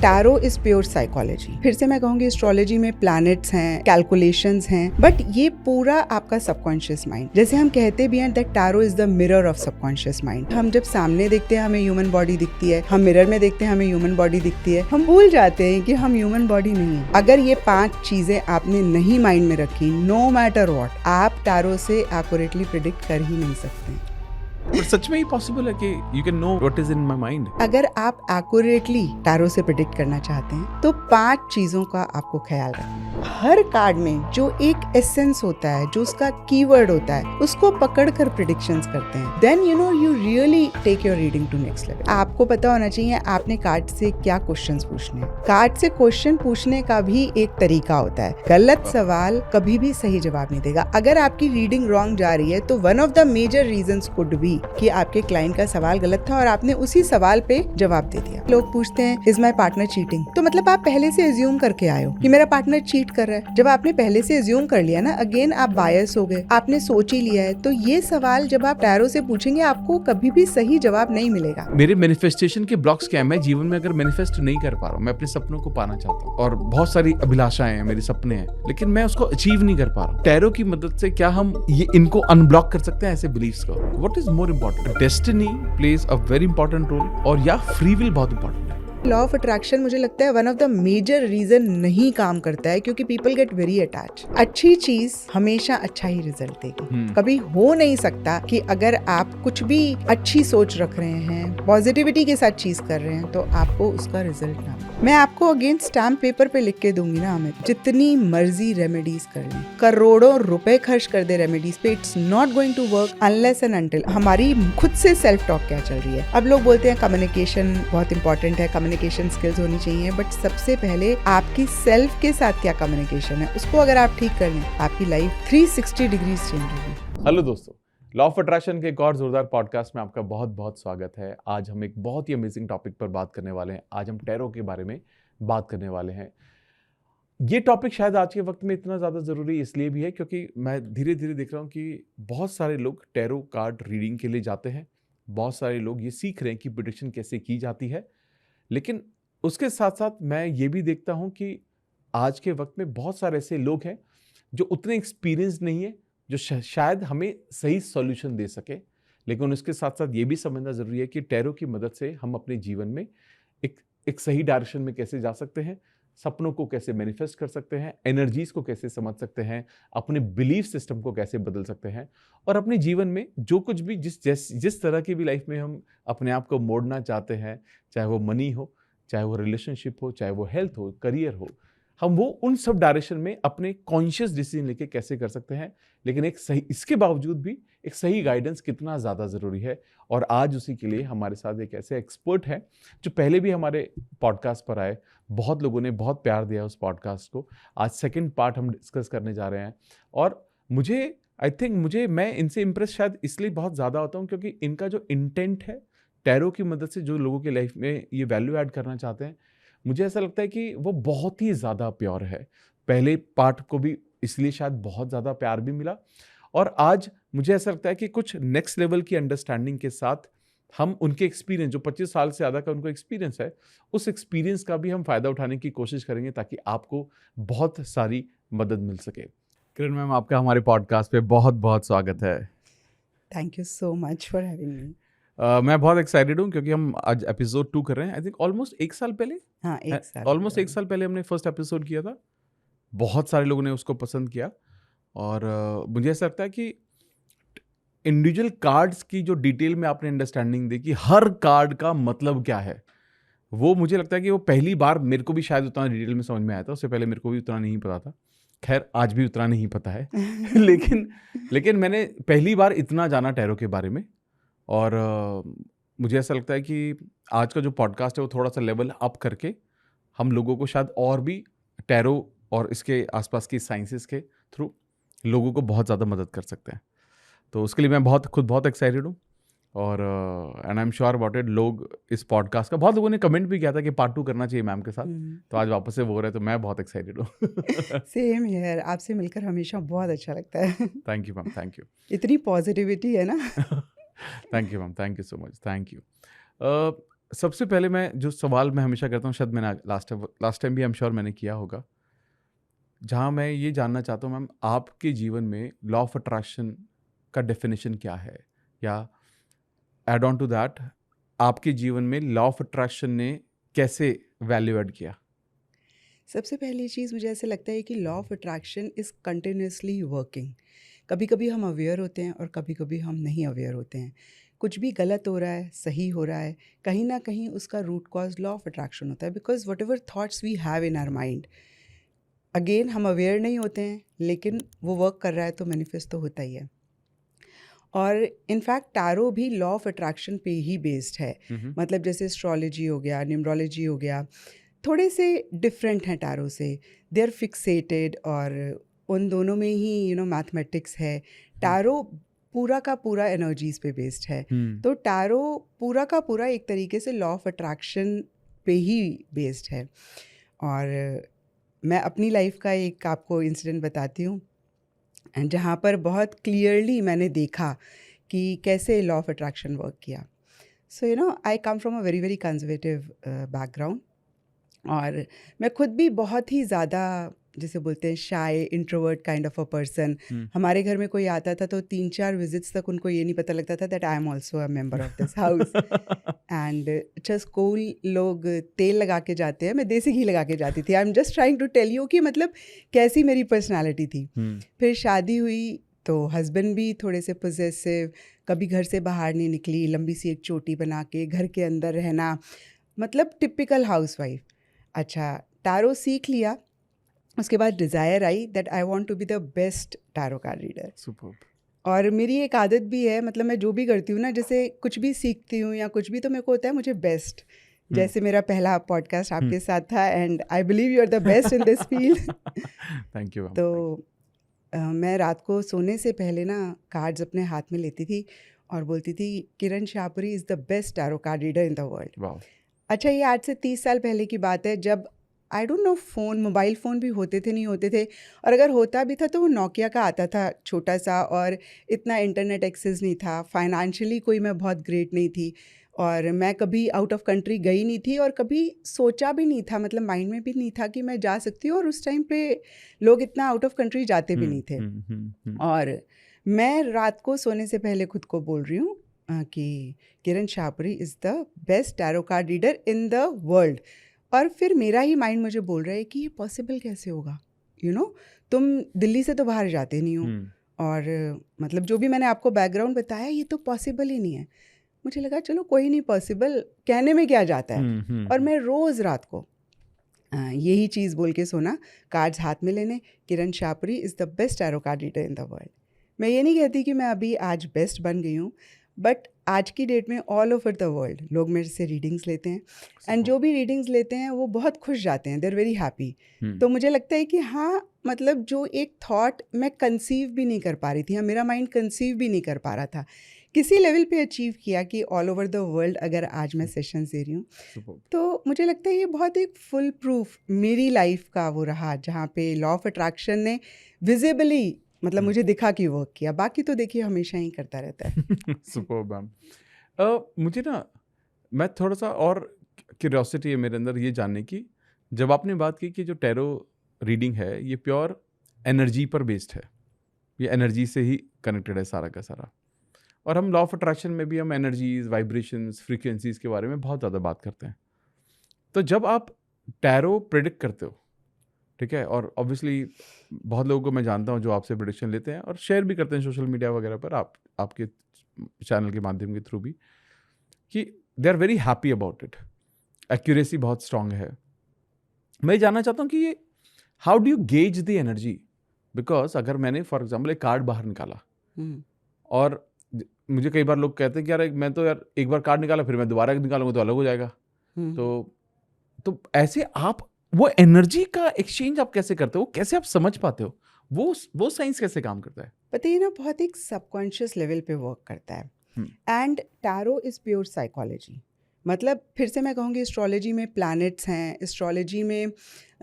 Tarot is pure psychology. फिर से मैं कहूँगी एस्ट्रोलॉजी में प्लैनेट्स हैं, कैलकुलेशंस हैं, बट ये पूरा आपका सबकॉन्शियस माइंड। जैसे हम कहते भी हैं that tarot is the mirror of subconscious mind. हम जब सामने देखते हैं हमें ह्यूमन बॉडी दिखती है, हम मिरर में देखते हैं हमें ह्यूमन बॉडी दिखती है, हम भूल जाते हैं कि हम ह्यूमन बॉडी नहीं है। अगर ये 5 चीजें आपने नहीं माइंड में रखी, नो मैटर व्हाट, आप टैरो से एक्यूरेटली प्रिडिक्ट कर ही नहीं सकते। पर सच में ही पॉसिबल है कि you can know what is in my mind? अगर आप एक्यूरेटली टैरो से प्रिडिक्ट करना चाहते हैं तो 5 चीजों का आपको ख्याल रखना। हर कार्ड में जो एक एसेंस होता है, जो उसका कीवर्ड होता है, उसको पकड़कर प्रिडिक्शंस करते हैं। Then you really take your reading to next level. आपको पता होना चाहिए आपने कार्ड से क्या क्वेश्चंस पूछने हैं। कार्ड से क्वेश्चन पूछने का भी एक तरीका होता है। गलत सवाल कभी भी सही जवाब नहीं देगा। अगर आपकी रीडिंग रॉन्ग जा रही है तो one of the major reasons could be कि आपके क्लाइंट का सवाल गलत था और आपने उसी सवाल पे जवाब दे दिया। लोग पूछते हैं इज माय पार्टनर चीटिंग, तो मतलब आप पहले से एज्यूम करके आए हो कि मेरा पार्टनर चीट कर रहा है। जब आपने पहले से एज्यूम कर लिया ना, अगेन आप बायस हो गए, आपने सोच ही लिया है। तो ये सवाल जब आप टैरो से पूछेंगे आपको कभी भी सही जवाब नहीं मिलेगा। मेरे मैनिफेस्टेशन के ब्लॉक्स क्या है? मैं जीवन में अगर मैनिफेस्ट नहीं कर पा रहा हूँ, मैं अपने सपनों को पाना चाहता हूँ और बहुत सारी अभिलाषाएं हैं, मेरे सपने हैं, लेकिन मैं उसको अचीव नहीं कर पा रहा हूँ। टैरो की मदद से क्या हम ये इनको अनब्लॉक कर सकते हैं, ऐसे बिलीव्स को? What is more important, destiny plays a very important role और या फ्री विल बहुत इंपॉर्टेंट है? लॉ ऑफ अट्रैक्शन मुझे लगता है one of the major reason नहीं काम करता है क्योंकि पीपल गेट वेरी अटैच। अच्छी चीज हमेशा अच्छा ही रिजल्ट देगी। कभी हो नहीं सकता कि अगर आप कुछ भी अच्छी सोच रख रहे हैं, पॉजिटिविटी के साथ चीज कर रहे हैं, तो आपको उसका रिजल्ट ना मिले। मैं आपको अगेन स्टैम्प पेपर पे लिख के दूंगी ना, हमें जितनी मर्जी रेमेडीज कर लें, करोड़ों रुपए खर्च कर दे रेमेडीज पे, it's not going to work unless and until हमारी खुद से सेल्फ टॉक क्या चल रही है। अब लोग बोलते हैं कम्युनिकेशन बहुत इंपॉर्टेंट है, कम्युनिकेशन स्किल्स होनी चाहिए, बट सबसे पहले आपकी सेल्फ के साथ क्या कम्युनिकेशन है, उसको अगर आप ठीक कर लें, आपकी लाइफ 360 डिग्रीज चेंज होगी। हेलो दोस्तों, लॉ ऑफ अट्रैक्शन के एक और जोरदार पॉडकास्ट में आपका बहुत बहुत स्वागत है। आज हम एक बहुत ही अमेजिंग टॉपिक पर बात करने वाले हैं। आज हम टैरो के बारे में बात करने वाले हैं। ये टॉपिक शायद आज के वक्त में इतना ज़्यादा ज़रूरी इसलिए भी है क्योंकि मैं धीरे धीरे देख रहा हूँ कि बहुत सारे लोग टैरो कार्ड रीडिंग के लिए जाते हैं। बहुत सारे लोग ये सीख रहे हैं कि प्रेडिक्शन कैसे की जाती है, लेकिन उसके साथ साथ मैं ये भी देखता हूँ कि आज के वक्त में बहुत सारे ऐसे लोग हैं जो उतने एक्सपीरियंस नहीं है, जो शायद हमें सही सॉल्यूशन दे सके। लेकिन उसके साथ साथ ये भी समझना ज़रूरी है कि टैरो की मदद से हम अपने जीवन में एक सही डायरेक्शन में कैसे जा सकते हैं, सपनों को कैसे मैनिफेस्ट कर सकते हैं, एनर्जीज को कैसे समझ सकते हैं, अपने बिलीफ सिस्टम को कैसे बदल सकते हैं और अपने जीवन में जो कुछ भी जिस तरह की भी लाइफ में हम अपने आप को मोड़ना चाहते हैं, चाहे वो मनी हो, चाहे वो रिलेशनशिप हो, चाहे वो हेल्थ हो, करियर हो, हम वो उन सब डायरेक्शन में अपने कॉन्शियस डिसीजन लेके कैसे कर सकते हैं। लेकिन एक सही, इसके बावजूद भी एक सही गाइडेंस कितना ज़्यादा ज़रूरी है। और आज उसी के लिए हमारे साथ एक ऐसे एक्सपर्ट हैं जो पहले भी हमारे पॉडकास्ट पर आए। बहुत लोगों ने बहुत प्यार दिया उस पॉडकास्ट को। आज सेकंड पार्ट हम डिस्कस करने जा रहे हैं और मैं इनसे इम्प्रेस शायद इसलिए बहुत ज़्यादा होता हूँ क्योंकि इनका जो इंटेंट है टैरो की मदद से जो लोगों की लाइफ में ये वैल्यू ऐड करना चाहते हैं, मुझे ऐसा लगता है कि वो बहुत ही ज़्यादा प्योर है। पहले पार्ट को भी इसलिए शायद बहुत ज़्यादा प्यार भी मिला और आज मुझे ऐसा लगता है कि कुछ नेक्स्ट लेवल की अंडरस्टैंडिंग के साथ हम उनके एक्सपीरियंस, जो 25 साल से ज़्यादा का उनको एक्सपीरियंस है, उस एक्सपीरियंस का भी हम फ़ायदा उठाने की कोशिश करेंगे ताकि आपको बहुत सारी मदद मिल सके। किरण मैम, आपका हमारे पॉडकास्ट पे बहुत बहुत स्वागत है। Thank you so much for having me. मैं बहुत एक्साइटेड हूँ क्योंकि हम आज एपिसोड 2 कर रहे हैं। आई थिंक ऑलमोस्ट 1 साल पहले, हाँ, 1 साल, ऑलमोस्ट 1 साल पहले हमने फर्स्ट एपिसोड किया था। बहुत सारे लोगों ने उसको पसंद किया और मुझे ऐसा लगता है कि इंडिविजुअल कार्ड्स की जो डिटेल में आपने अंडरस्टैंडिंग दी कि हर कार्ड का मतलब क्या है, वो मुझे लगता है कि वो पहली बार मेरे को भी शायद उतना डिटेल में समझ में आया था। उससे पहले मेरे को भी उतना नहीं पता था। खैर, आज भी उतना नहीं पता है लेकिन मैंने पहली बार इतना जाना टैरो के बारे में और मुझे ऐसा लगता है कि आज का जो पॉडकास्ट है वो थोड़ा सा लेवल अप करके हम लोगों को शायद और भी टैरो और इसके आसपास की साइंसेस के थ्रू लोगों को बहुत ज़्यादा मदद कर सकते हैं। तो उसके लिए मैं खुद बहुत एक्साइटेड हूँ और and I am sure about it. लोग इस पॉडकास्ट का, बहुत लोगों ने कमेंट भी किया था कि पार्ट 2 करना चाहिए मैम के साथ, तो आज वापस से वो हो रहा है, तो मैं बहुत एक्साइटेड हूँ। सेम हियर, आपसे मिलकर हमेशा बहुत अच्छा लगता है। Thank you ma'am, thank you. इतनी पॉजिटिविटी है ना। Thank you ma'am, thank you so much, thank you. सबसे पहले मैं जो सवाल मैं हमेशा करता हूँ, शायद मैंने लास्ट टाइम भी आई एम श्योर मैंने किया होगा, जहाँ मैं ये जानना चाहता हूँ मैम, आपके जीवन में लॉ ऑफ अट्रैक्शन का डेफिनेशन क्या है, या एड ऑन टू दैट आपके जीवन में लॉ ऑफ अट्रैक्शन ने कैसे वैल्यू एड किया? सबसे पहली चीज़ मुझे ऐसे लगता है कि law of attraction is continuously working. कभी कभी हम अवेयर होते हैं और कभी कभी हम नहीं अवेयर होते हैं। कुछ भी गलत हो रहा है, सही हो रहा है, कहीं ना कहीं उसका root cause law of attraction होता है। Because whatever thoughts we have in our mind, again हम अवेयर नहीं होते हैं, लेकिन वो वर्क कर रहा है तो मैनिफेस्ट तो होता ही है। और इनफैक्ट टैरो भी लॉ ऑफ अट्रैक्शन पे ही बेस्ड है। मतलब जैसे एस्ट्रोलॉजी हो गया, न्यूमरोलॉजी हो गया, थोड़े से डिफरेंट हैं टैरो से। दे आर फिक्सेटेड, और उन दोनों में ही मैथमेटिक्स है। टैरो पूरा का पूरा एनर्जीज पे बेस्ड है। तो टैरो पूरा का पूरा एक तरीके से लॉ ऑफ अट्रैक्शन पे ही बेस्ड है। और मैं अपनी लाइफ का एक आपको इंसिडेंट बताती हूँ, जहाँ पर बहुत क्लियरली मैंने देखा कि कैसे लॉ ऑफ अट्रैक्शन वर्क किया। So I come from a very very conservative background, और मैं खुद भी बहुत ही ज़्यादा, जैसे बोलते हैं, शाय introvert kind of a person. हमारे घर में कोई आता था तो 3-4 विजिट्स तक उनको ये नहीं पता लगता था that I am also a member of this house. And अच्छा, स्कूल लोग तेल लगा के जाते हैं, मैं देसी घी लगा के जाती थी। I am just trying to tell you कि मतलब कैसी मेरी पर्सनालिटी थी। फिर शादी हुई तो हस्बैंड भी थोड़े से पोजेसिव, कभी घर से बाहर नहीं निकली, लंबी सी एक चोटी बना के घर के अंदर रहना, मतलब टिपिकल हाउसवाइफ। अच्छा, टैरो सीख लिया, उसके बाद डिज़ायर आई that I want to be the best tarot card reader. Superb. और मेरी एक आदत भी है, मतलब मैं जो भी करती हूँ ना, जैसे कुछ भी सीखती हूँ या कुछ भी, तो मेरे को होता है मुझे बेस्ट। जैसे मेरा पहला पॉडकास्ट आपके साथ था, and I believe you are the best in this field. Thank you. तो मैं रात को सोने से पहले ना कार्ड्स अपने हाथ में लेती थी और बोलती थी, Kiran Shahpuri is the best tarot card reader in the world. अच्छा, ये आज से 30 साल पहले की बात है, जब I don't know mobile phone भी होते थे नहीं होते थे, और अगर होता भी था तो वो नोकिया का आता था छोटा सा, और इतना इंटरनेट एक्सेस नहीं था। फाइनेंशियली कोई मैं बहुत ग्रेट नहीं थी, और मैं कभी आउट ऑफ कंट्री गई नहीं थी, और कभी सोचा भी नहीं था, मतलब माइंड में भी नहीं था कि मैं जा सकती हूँ। और उस टाइम पे लोग इतना आउट ऑफ कंट्री जाते भी नहीं थे। और मैं रात को सोने से पहले खुद को बोल रही हूँ कि Kiran Shahpuri is the best tarot card reader in the world. और फिर मेरा ही माइंड मुझे बोल रहा है कि ये पॉसिबल कैसे होगा, तुम दिल्ली से तो बाहर जाते नहीं हो, और मतलब जो भी मैंने आपको बैकग्राउंड बताया, ये तो पॉसिबल ही नहीं है। मुझे लगा चलो कोई नहीं, पॉसिबल कहने में क्या जाता है। और मैं रोज़ रात को यही चीज़ बोल के सोना, कार्ड्स हाथ में लेने, Kiran Shahpuri is the best tarot card reader in the world. मैं ये नहीं कहती कि मैं अभी आज बेस्ट बन गई हूँ, बट आज की डेट में ऑल ओवर द वर्ल्ड लोग मेरे से रीडिंग्स लेते हैं, एंड जो भी रीडिंग्स लेते हैं वो बहुत खुश जाते हैं, दे आर वेरी हैप्पी। तो मुझे लगता है कि हाँ, मतलब जो एक थॉट मैं कंसीव भी नहीं कर पा रही थी, मेरा माइंड कंसीव भी नहीं कर पा रहा था, किसी लेवल पे अचीव किया कि ऑल ओवर द वर्ल्ड अगर आज मैं सेशंस दे रही हूँ। तो मुझे लगता है ये बहुत एक फुल प्रूफ मेरी लाइफ का वो रहा, जहाँ पे लॉ ऑफ अट्रैक्शन ने विजिबली, मतलब मुझे दिखा कि वर्क किया। बाकी तो देखिए हमेशा ही करता रहता है। Superb ma'am. मुझे ना, मैं थोड़ा सा और क्यूरियोसिटी है मेरे अंदर ये जानने की, जब आपने बात की कि जो टैरो रीडिंग है ये प्योर एनर्जी पर बेस्ड है, ये एनर्जी से ही कनेक्टेड है सारा का सारा, और हम लॉ ऑफ अट्रैक्शन में भी हम एनर्जीज, वाइब्रेशंस, फ्रीक्वेंसीज के बारे में बहुत ज़्यादा बात करते हैं। तो जब आप टैरो प्रेडिक्ट करते हो, ठीक है, और ऑब्वियसली बहुत लोगों को मैं जानता हूँ जो आपसे प्रेडिक्शन लेते हैं और शेयर भी करते हैं सोशल मीडिया वगैरह पर, आपके चैनल के माध्यम के थ्रू भी, कि they are very happy about it, accuracy बहुत स्ट्रांग है। मैं जानना चाहता हूँ कि ये how do you gauge the energy, because अगर मैंने फॉर एग्जाम्पल एक कार्ड बाहर निकाला, और मुझे कई बार लोग कहते हैं कि यार मैं तो यार एक बार कार्ड निकाला, फिर मैं दोबारा निकालूंगा तो अलग हो जाएगा। तो ऐसे आप वो एनर्जी का एक्सचेंज आप कैसे करते हो, कैसे आप समझ पाते हो, वो साइंस कैसे काम करता है? पता है ना, बहुत एक सबकॉन्शियस लेवल पे वर्क करता है। And tarot is pure psychology, मतलब फिर से मैं कहूँगी एस्ट्रोलॉजी में प्लैनेट्स हैं, एस्ट्रोलॉजी में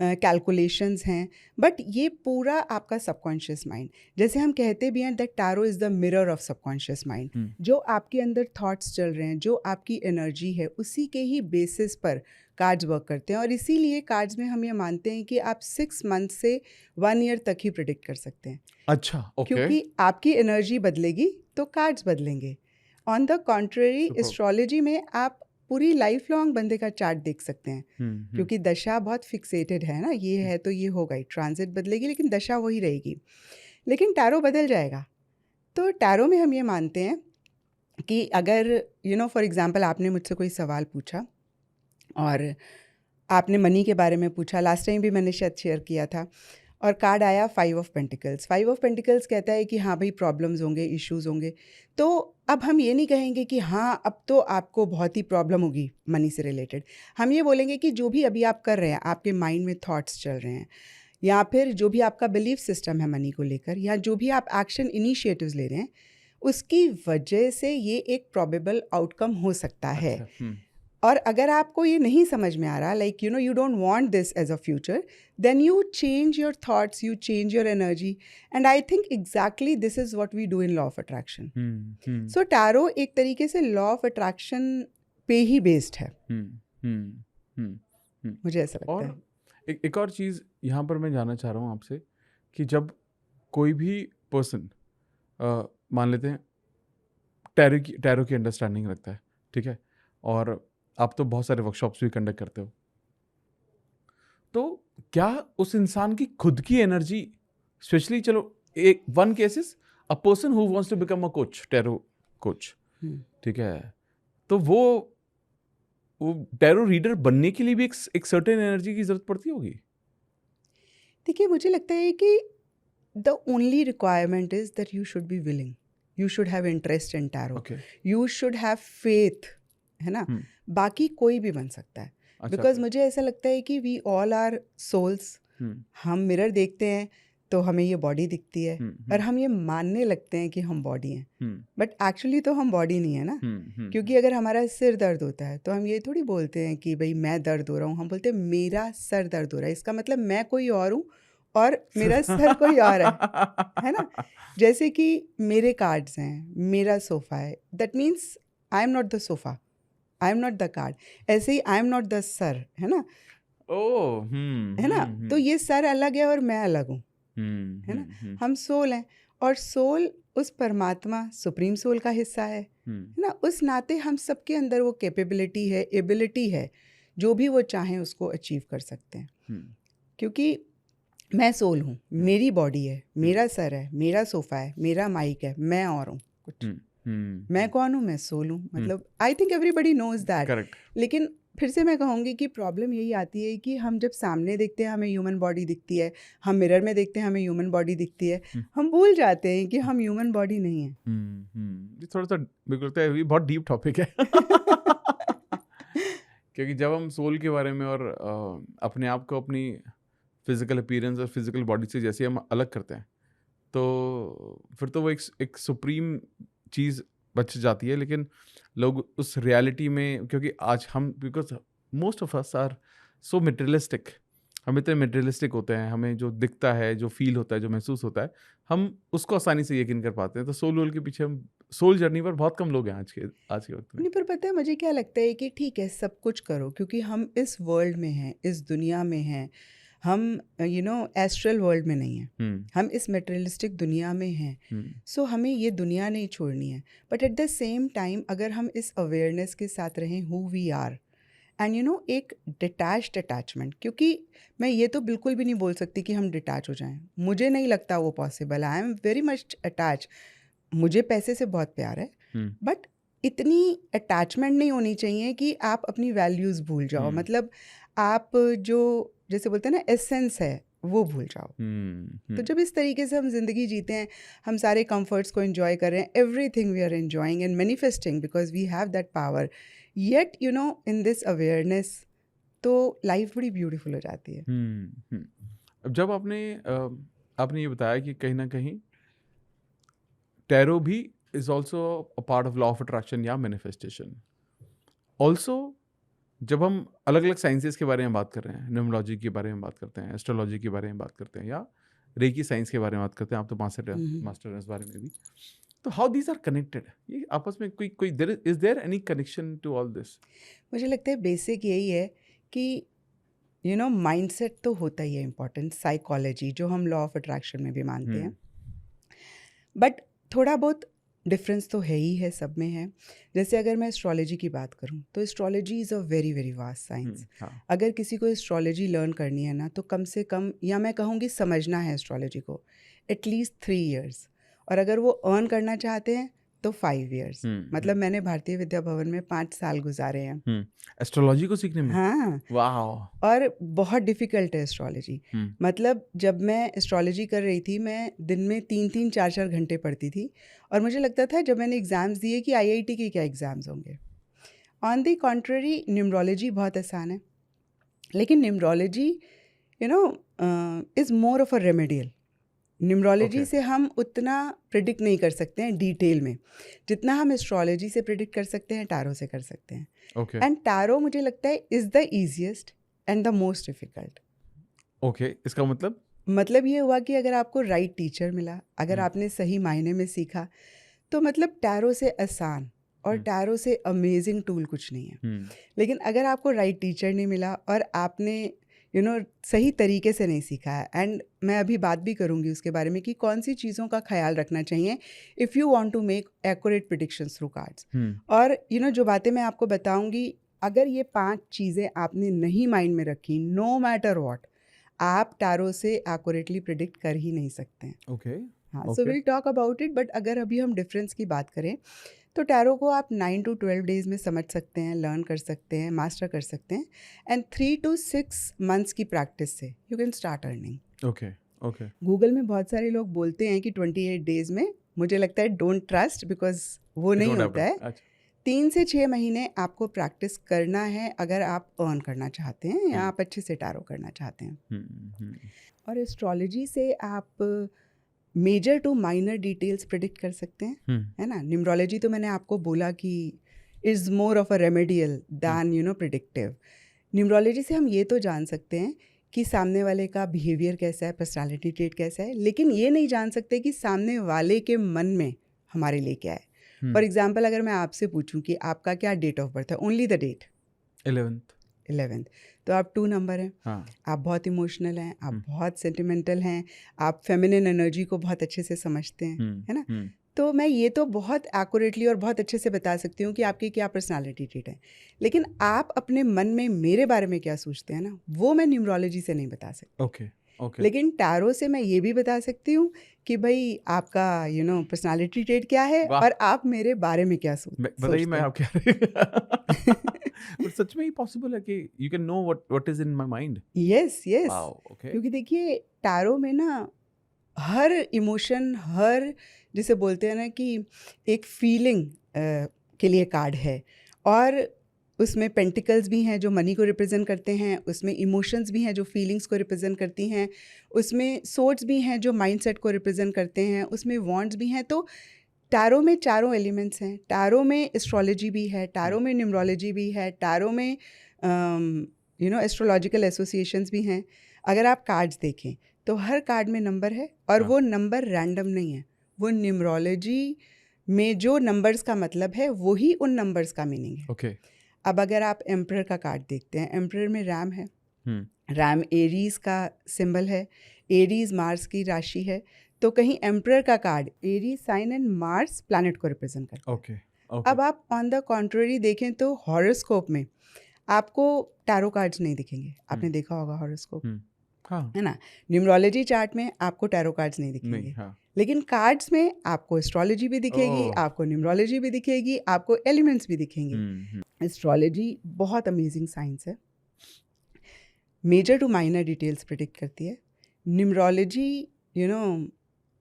कैलकुलेशंस हैं, बट ये पूरा आपका सबकॉन्शियस माइंड, जैसे हम कहते भी हैं that tarot is the mirror of subconscious mind. जो आपके अंदर थॉट्स चल रहे हैं, जो आपकी एनर्जी है, उसी के ही बेसिस पर कार्ड्स वर्क करते हैं। और इसीलिए कार्ड्स में हम ये मानते हैं कि आप 6 मंथ से 1 ईयर तक ही प्रिडिक्ट कर सकते हैं। अच्छा, ओके। क्योंकि आपकी एनर्जी बदलेगी तो कार्ड्स बदलेंगे। ऑन द कॉन्ट्ररी एस्ट्रोलॉजी में आप पूरी लाइफ लॉन्ग बंदे का चार्ट देख सकते हैं, क्योंकि दशा बहुत फिक्सेटेड है ना, ये है तो ये होगा ही, ट्रांजिट बदलेगी लेकिन दशा वही रहेगी। लेकिन टैरो बदल जाएगा। तो टैरो में हम ये मानते हैं कि अगर फॉर एग्जांपल आपने मुझसे कोई सवाल पूछा और आपने मनी के बारे में पूछा, लास्ट टाइम भी मैंने शायद शेयर किया था, और कार्ड आया 5 ऑफ पेंटिकल्स। 5 ऑफ पेंटिकल्स कहता है कि हाँ भाई प्रॉब्लम्स होंगे, इश्यूज होंगे। तो अब हम ये नहीं कहेंगे कि हाँ अब तो आपको बहुत ही प्रॉब्लम होगी मनी से रिलेटेड। हम ये बोलेंगे कि जो भी अभी आप कर रहे हैं, आपके माइंड में थॉट्स चल रहे हैं, या फिर जो भी आपका बिलीफ सिस्टम है मनी को लेकर, या जो भी आप एक्शन इनिशिएटिव्स ले रहे हैं, उसकी वजह से ये एक प्रोबेबल आउटकम हो सकता है। और अगर आपको ये नहीं समझ में आ रहा, like you don't want this as a future, then you change your thoughts, you change your energy, and I think exactly this is what we do in law of attraction. So tarot एक तरीके से law of attraction पे ही based है। मुझे ऐसा लगता और है। एक और चीज़ यहाँ पर मैं जानना चाह रहा हूँ आपसे कि जब कोई भी पर्सन मान लेते हैं टैरो की अंडरस्टैंडिंग रखता है, ठीक है, और आप तो बहुत सारे वर्कशॉप्स भी कंडक्ट करते हो, तो क्या उस इंसान की खुद की एनर्जी, स्पेशली चलो एक one case is a person who wants to become a coach, tarot coach, ठीक है, तो वो टैरो रीडर बनने के लिए भी एक सर्टेन एनर्जी की जरूरत पड़ती होगी? देखिए, मुझे लगता है कि the only requirement is that you should be willing, you should have interest in tarot, you should have faith, है ना। बाकी कोई भी बन सकता है, बिकॉज मुझे ऐसा लगता है कि वी ऑल आर सोल्स। हम मिरर देखते हैं तो हमें ये बॉडी दिखती है, और हम ये मानने लगते हैं कि हम बॉडी हैं, बट एक्चुअली तो हम बॉडी नहीं है ना। क्योंकि अगर हमारा सिर दर्द होता है तो हम ये थोड़ी बोलते हैं कि भाई मैं दर्द हो रहा हूँ, हम बोलते हैं मेरा सर दर्द हो रहा है। इसका मतलब मैं कोई और हूँ और मेरा सर कोई और है ना। जैसे कि मेरे कार्ड्स हैं, मेरा सोफ़ा है, that means I am not the sofa, I am not the card. ऐसे ही I am not the sir, है ना। है ना। तो ये सर अलग है और मैं अलग हूँ, है ना। हम सोल हैं, और सोल उस परमात्मा सुप्रीम सोल का हिस्सा है ना। उस नाते हम सबके अंदर वो कैपेबिलिटी है, एबिलिटी है, जो भी वो चाहें उसको अचीव कर सकते हैं। क्योंकि मैं सोल हूँ, मेरी बॉडी है, मेरा सर है, मेरा सोफ़ा है, मेरा माइक है, मैं और हूँ कुछ। मैं कौन हूँ? मैं सोल हूँ। मतलब I think everybody knows that. लेकिन फिर से मैं कहूँगी कि प्रॉब्लम यही आती है कि हम जब सामने देखते हैं हमें ह्यूमन बॉडी दिखती है, हम मिरर में देखते हैं हमें ह्यूमन बॉडी दिखती है, हम भूल जाते हैं कि हम ह्यूमन बॉडी नहीं है। ये थोड़ा सा बिल्कुल लगता है, ये बहुत डीप टॉपिक है। क्योंकि जब हम सोल के बारे में और अपने आप को अपनी फिजिकल अपीयरेंस और फिजिकल बॉडी से जैसे हम अलग करते हैं, तो फिर तो वो एक सुप्रीम चीज़ बच जाती है। लेकिन लोग उस रियलिटी में, क्योंकि आज हम, because most of us are so materialistic, हम इतने मटेरियलिस्टिक होते हैं, हमें जो दिखता है, जो फील होता है, जो महसूस होता है, हम उसको आसानी से यकीन कर पाते हैं। तो सोल वोल के पीछे, हम सोल जर्नी पर बहुत कम लोग हैं आज के वक्त में। नहीं, पर पता है मुझे क्या लगता है कि ठीक है सब कुछ करो, क्योंकि हम इस वर्ल्ड में हैं, इस दुनिया में हैं, हम एस्ट्रल वर्ल्ड में नहीं हैं, हम इस मटेरियलिस्टिक दुनिया में हैं। सो हमें ये दुनिया नहीं छोड़नी है, but at the same time अगर हम इस अवेयरनेस के साथ रहें हु वी आर, एंड एक डिटैच्ड अटैचमेंट, क्योंकि मैं ये तो बिल्कुल भी नहीं बोल सकती कि हम डिटैच हो जाएं, मुझे नहीं लगता वो possible. I am very much attach, मुझे पैसे से बहुत प्यार है, बट इतनी अटैचमेंट नहीं होनी चाहिए कि आप अपनी वैल्यूज़ भूल जाओ। मतलब आप जो जैसे बोलते हैं ना एसेंस है वो भूल जाओ। तो जब इस तरीके से हम ज़िंदगी जीते हैं, हम सारे कंफर्ट्स को एंजॉय कर रहे हैं, everything we are enjoying and manifesting because we have that power, yet in this awareness, तो लाइफ बड़ी ब्यूटीफुल हो जाती है। अब जब आपने ये बताया कि कहीं ना कहीं टैरो भी is also a part of law of attraction या मैनिफेस्टेशन, ऑल्सो जब हम अलग अलग साइंसेस के बारे में बात कर रहे हैं, न्यूमरोलॉजी के बारे में बात करते हैं, एस्ट्रोलॉजी के बारे में बात करते हैं, या रेकी साइंस के बारे में बात करते हैं, आप तो मास्टर हैं इस बारे में भी, तो हाउ दीज आर कनेक्टेड? ये आपस में कोई कोई is there any connection to all this? मुझे लगता है बेसिक यही है कि माइंडसेट तो होता ही है इम्पोर्टेंट, साइकोलॉजी जो हम लॉ ऑफ अट्रैक्शन में भी मानते हैं, बट थोड़ा बहुत डिफरेंस तो है ही है, सब में है। जैसे अगर मैं एस्ट्रोलॉजी की बात करूं तो astrology is a very very vast science. अगर किसी को एस्ट्रोलॉजी लर्न करनी है ना, तो कम से कम, या मैं कहूँगी समझना है एस्ट्रोलॉजी को, एटलीस्ट 3 years, और अगर वो अर्न करना चाहते हैं तो 5 years। मतलब मैंने भारतीय विद्या भवन में 5 साल गुजारे हैं एस्ट्रोलॉजी को सीखने में। हाँ, वाह। और बहुत डिफ़िकल्ट है एस्ट्रोलॉजी। मतलब जब मैं एस्ट्रोलॉजी कर रही थी, मैं दिन में 3-3, 4-4 घंटे पढ़ती थी, और मुझे लगता था जब मैंने एग्ज़ाम्स दिए कि IIT के क्या एग्ज़ाम्स होंगे। ऑन द कॉन्ट्ररी, न्यूमरोलॉजी बहुत आसान है, लेकिन numerology is more of a remedial. Numerology से हम उतना प्रिडिक्ट नहीं कर सकते हैं डिटेल में, जितना हम एस्ट्रोलॉजी से प्रिडिक्ट कर सकते हैं, टैरो से कर सकते हैं। एंड टैरो मुझे लगता है is the easiest and the most difficult. इसका मतलब ये हुआ कि अगर आपको राइट टीचर मिला, अगर आपने सही मायने में सीखा, तो मतलब टैरो से आसान और टैरो से अमेजिंग टूल कुछ नहीं है। लेकिन अगर आपको राइट टीचर नहीं मिला और आपने सही तरीके से नहीं सीखा है, एंड मैं अभी बात भी करूँगी उसके बारे में कि कौन सी चीज़ों का ख्याल रखना चाहिए if you want to make accurate predictions through cards. और जो बातें मैं आपको बताऊँगी, अगर ये 5 चीज़ें आपने नहीं माइंड में रखी, नो मैटर व्हाट, आप टैरो से एक्यूरेटली प्रिडिक्ट कर ही नहीं सकते हैं। हाँ, so will talk about it, but अगर अभी हम डिफरेंस की बात करें तो टैरो को आप 9 to 12 days में समझ सकते हैं, लर्न कर सकते हैं, मास्टर कर सकते हैं, एंड 3 to 6 months की प्रैक्टिस से you can start earning. Google में बहुत सारे लोग बोलते हैं कि 28 days में, मुझे लगता है डोंट ट्रस्ट, बिकॉज वो नहीं होता है। 3 से 6 महीने आपको प्रैक्टिस करना है अगर आप अर्न करना चाहते हैं या आप अच्छे से टैरो करना चाहते हैं। और एस्ट्रोलॉजी से आप major to minor details predict कर सकते हैं, है ना। न्यूमरोलॉजी तो मैंने आपको बोला कि is more of a remedial than predictive. Numerology से हम ये तो जान सकते हैं कि सामने वाले का बिहेवियर कैसा है, पर्सनालिटी ट्रेट कैसा है, लेकिन ये नहीं जान सकते कि सामने वाले के मन में हमारे लिए क्या है। फॉर एग्जाम्पल, अगर मैं आपसे पूछूं कि आपका क्या डेट ऑफ बर्थ है, ओनली द डेट, 11th, तो आप 2 नंबर हैं। आप बहुत इमोशनल हैं, आप बहुत सेंटिमेंटल हैं, आप फेमिनिन एनर्जी को बहुत अच्छे से समझते हैं, है ना। तो मैं ये तो बहुत एक्यूरेटली और बहुत अच्छे से बता सकती हूँ कि आपकी क्या पर्सनालिटी ट्रेट है, लेकिन आप अपने मन में मेरे बारे में क्या सोचते हैं ना, वो मैं न्यूमरोलॉजी से नहीं बता सकती। लेकिन टैरो से मैं ये भी बता सकती हूँ कि भाई आपका पर्सनालिटी ट्रेट क्या है और आप मेरे बारे में क्या बताइए। मैं आप क्या पर सच में ही पॉसिबल है कि you can know what is in my mind? Yes, क्योंकि देखिए टैरो में ना हर इमोशन, हर जिसे बोलते हैं ना कि एक फीलिंग के लिए कार्ड है, और उसमें पेंटिकल्स भी हैं जो मनी को रिप्रेजेंट करते हैं, उसमें इमोशंस भी हैं जो फीलिंग्स को रिप्रेजेंट करती हैं, उसमें सोर्ड्स भी हैं जो माइंडसेट को रिप्रेजेंट करते हैं, उसमें वॉन्ड्स भी हैं। तो टैरो में चारों एलिमेंट्स हैं। टैरो में एस्ट्रोलॉजी भी है, टैरो में न्यूमरोलॉजी भी है, टैरो में एस्ट्रोलॉजिकल एसोसिएशंस भी हैं। अगर आप कार्ड्स देखें तो हर कार्ड में नंबर है, और वो नंबर रैंडम नहीं है, वो न्यूमरोलॉजी में जो नंबर्स का मतलब है वही उन नंबर्स का मीनिंग है। अब अगर आप एम्परर का कार्ड देखते हैं, एम्परर में रैम है, रैम एरीज का सिंबल है, एरीज मार्स की राशि है, तो कहीं एम्परर का card Aries sign and Mars planet को रिप्रेजेंट करता है। अब आप ऑन द कॉन्ट्ररी देखें तो हॉरोस्कोप में आपको टैरो कार्ड्स नहीं दिखेंगे, आपने देखा होगा हॉरोस्कोप, है ना। न्यूमरोलॉजी चार्ट में आपको टैरो कार्ड्स नहीं दिखेंगे, लेकिन कार्ड्स में आपको एस्ट्रोलॉजी भी दिखेगी, आपको न्यूमरोलॉजी भी दिखेगी, आपको एलिमेंट्स भी दिखेंगे। एस्ट्रोलॉजी बहुत अमेजिंग साइंस है, major to minor details predict करती है। न्यूमरोलॉजी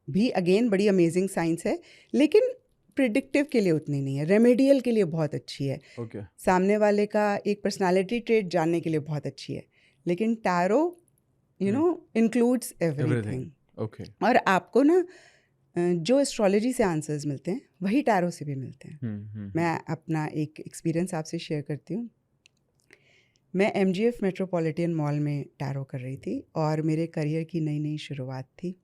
भी अगेन बड़ी अमेजिंग साइंस है, लेकिन प्रिडिक्टिव के लिए उतनी नहीं है, रेमेडियल के लिए बहुत अच्छी है, सामने वाले का एक पर्सनालिटी ट्रेट जानने के लिए बहुत अच्छी है, लेकिन टैरो इंक्लूड्स एवरीथिंग। और आपको ना जो एस्ट्रोलॉजी से आंसर्स मिलते हैं वही टैरो से भी मिलते हैं। मैं अपना एक एक्सपीरियंस आपसे शेयर करती हूँ। मैं MGF मेट्रोपॉलिटन मॉल में टैरो कर रही थी और मेरे करियर की नई नई शुरुआत थी।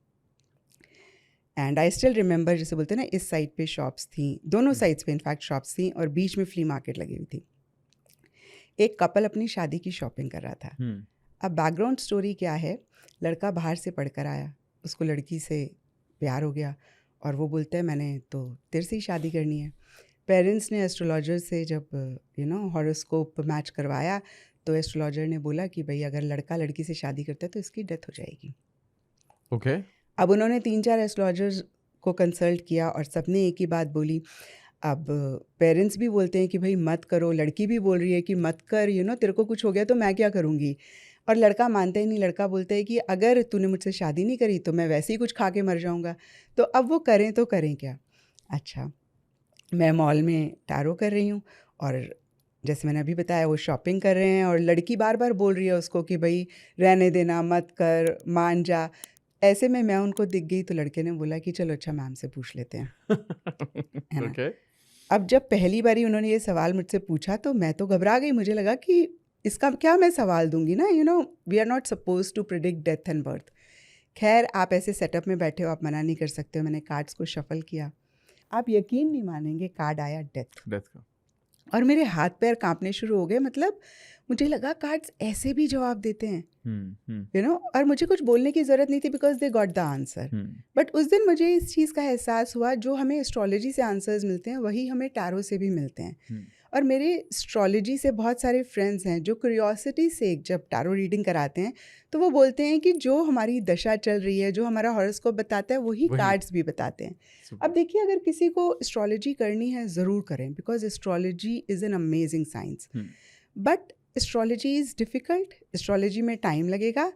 एंड आई स्टिल रिमेंबर, जैसे बोलते हैं ना, इस साइड पे शॉप्स थी, दोनों साइड्स पे इनफैक्ट शॉप्स थी, और बीच में फ्ली मार्केट लगी हुई थी। एक कपल अपनी शादी की शॉपिंग कर रहा था। अब बैकग्राउंड स्टोरी क्या है, लड़का बाहर से पढ़कर आया, उसको लड़की से प्यार हो गया और वो बोलता है मैंने तो तेरे से ही शादी करनी है। पेरेंट्स ने एस्ट्रोलॉजर से जब हॉरोस्कोप मैच करवाया तो एस्ट्रोलॉजर ने बोला कि भाई अगर लड़का लड़की से शादी करता है तो इसकी डेथ हो जाएगी। ओके। अब उन्होंने 3-4 एस्ट्रोलॉजर्स को कंसल्ट किया और सबने एक ही बात बोली। अब पेरेंट्स भी बोलते हैं कि भाई मत करो, लड़की भी बोल रही है कि मत कर, तेरे को कुछ हो गया तो मैं क्या करूँगी। और लड़का मानता ही नहीं, लड़का बोलता है कि अगर तूने मुझसे शादी नहीं करी तो मैं वैसे ही कुछ खा के मर जाऊँगा। तो अब वो करें तो करें क्या। अच्छा, मैं मॉल में टैरो कर रही हूँ और जैसे मैंने अभी बताया वो शॉपिंग कर रहे हैं और लड़की बार बार बोल रही है उसको कि भाई रहने देना, मत कर, मान जा। ऐसे में मैं उनको दिख गई तो लड़के ने बोला कि चलो अच्छा मैम से पूछ लेते हैं, है ना। ओके। अब जब पहली बारी उन्होंने ये सवाल मुझसे पूछा तो मैं तो घबरा गई। मुझे लगा कि इसका क्या मैं सवाल दूंगी ना, we are not suppose to predict death and birth. खैर, आप ऐसे सेटअप में बैठे हो, आप मना नहीं कर सकते हो। मैंने कार्ड्स को शफल किया, आप यकीन नहीं मानेंगे, कार्ड आया डेथ का। और मेरे हाथ पैर कांपने शुरू हो गए। मतलब मुझे लगा कार्ड्स ऐसे भी जवाब देते हैं, और मुझे कुछ बोलने की ज़रूरत नहीं थी because they got the answer. But उस दिन मुझे इस चीज़ का एहसास हुआ, जो हमें एस्ट्रोलॉजी से आंसर्स मिलते हैं वही हमें टैरो से भी मिलते हैं। और मेरे एस्ट्रोलॉजी से बहुत सारे फ्रेंड्स हैं जो क्यूरियोसिटी से जब टैरो रीडिंग कराते हैं तो वो बोलते हैं कि जो हमारी दशा चल रही है, जो हमारा हॉरोस्कोप बताता है वही कार्ड्स भी बताते हैं। अब देखिए, अगर किसी को एस्ट्रोलॉजी करनी है ज़रूर करें, because astrology is an amazing science. But astrology is difficult, astrology में टाइम लगेगा।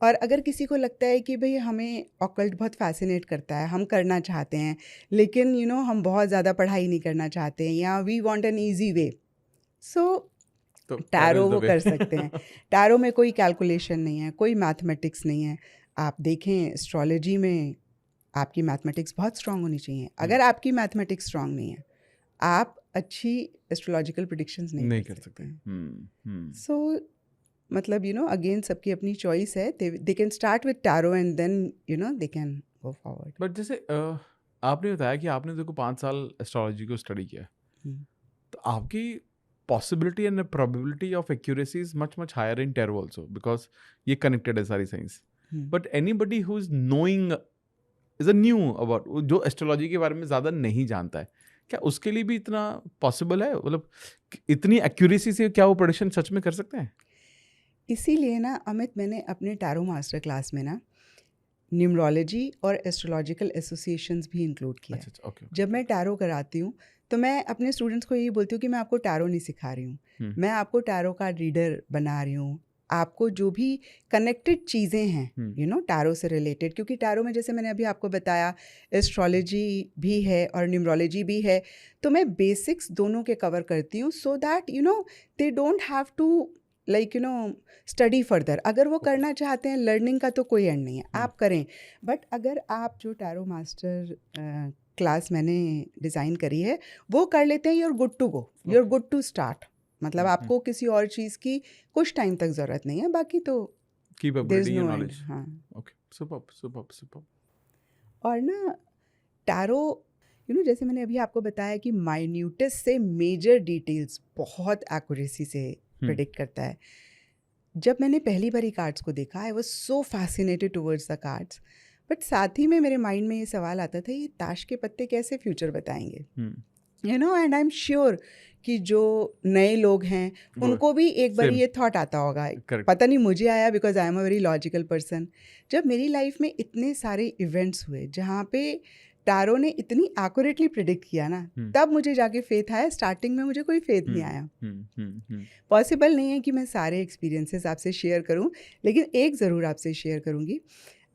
और अगर किसी को लगता है कि भाई हमें ऑकल्ट बहुत फैसिनेट करता है, हम करना चाहते हैं लेकिन हम बहुत ज़्यादा पढ़ाई नहीं करना चाहते हैं, या we want an easy way, so tarot वो कर सकते हैं। टैरो में कोई कैलकुलेशन नहीं है, कोई मैथमेटिक्स नहीं है। आप देखें, एस्ट्रोलॉजी में आपकी मैथमेटिक्स बहुत स्ट्रांग होनी चाहिए। अगर आपकी मैथमेटिक्स स्ट्रांग नहीं है, आप अच्छी एस्ट्रोलॉजिकल प्रिडिक्शंस नहीं कर सकते हैं। सो मतलब अगेन सबकी अपनी चॉइस है। They can start with tarot and then they can go forward. But जैसे आपने बताया कि आपने देखो 5 साल एस्ट्रोलॉजी को स्टडी किया, तो आपकी possibility and the probability of accuracy is much higher in tarot also, because ये connected है सारी science. But anybody who is knowing is a new about, जो एस्ट्रोलॉजी के बारे में ज़्यादा नहीं जानता है, क्या उसके लिए भी इतना पॉसिबल है? मतलब इतनी एक्यूरेसी से क्या वो प्रेडिक्शन सच में कर सकते हैं? इसीलिए ना अमित, मैंने अपने टैरो मास्टर क्लास में ना न्यूमरोलॉजी और एस्ट्रोलॉजिकल एसोसिएशंस भी इंक्लूड किया। अच्छा, okay. जब मैं टैरो कराती हूँ तो मैं अपने स्टूडेंट्स को यही बोलती हूँ कि मैं आपको टैरो नहीं सिखा रही हूँ, मैं आपको टैरो कार्ड रीडर बना रही हूँ। आपको जो भी कनेक्टेड चीज़ें हैं टैरो से रिलेटेड, क्योंकि टैरो में जैसे मैंने अभी आपको बताया एस्ट्रोलॉजी भी है और न्यूमरोलॉजी भी है, तो मैं बेसिक्स दोनों के कवर करती हूँ, so that they don't have to study further. अगर वो करना चाहते हैं, लर्निंग का तो कोई एंड नहीं है, आप करें। बट अगर आप जो टैरो मास्टर क्लास मैंने डिज़ाइन करी है वो कर लेते हैं, you are good to go, you are good to start. मतलब आपको किसी और चीज़ की कुछ टाइम तक ज़रूरत नहीं है, बाकी तो keep up reading your knowledge. हाँ, ओके, सुपर्ब। और ना टैरो जैसे मैंने अभी आपको बताया कि माइन्यूटेस्ट से मेजर डिटेल्स बहुत एक्यूरेसी से प्रेडिक्ट करता है। जब मैंने पहली बारी कार्ड्स को देखा, I was so fascinated towards the cards, but साथ ही में मेरे माइंड में ये सवाल आता था, ये ताश के पत्ते कैसे फ्यूचर बताएंगे, एंड आई एम श्योर कि जो नए लोग हैं उनको भी एक बार ये थॉट आता होगा। पता नहीं मुझे आया because I am a very logical person. जब मेरी लाइफ में इतने सारे इवेंट्स हुए जहाँ पे टैरो ने इतनी एक्यूरेटली प्रिडिक्ट किया ना, तब मुझे जाके फेथ आया। स्टार्टिंग में मुझे कोई फेथ नहीं आया। पॉसिबल नहीं है कि मैं सारे एक्सपीरियंसेस आपसे शेयर करूं, लेकिन एक ज़रूर आपसे शेयर करूंगी।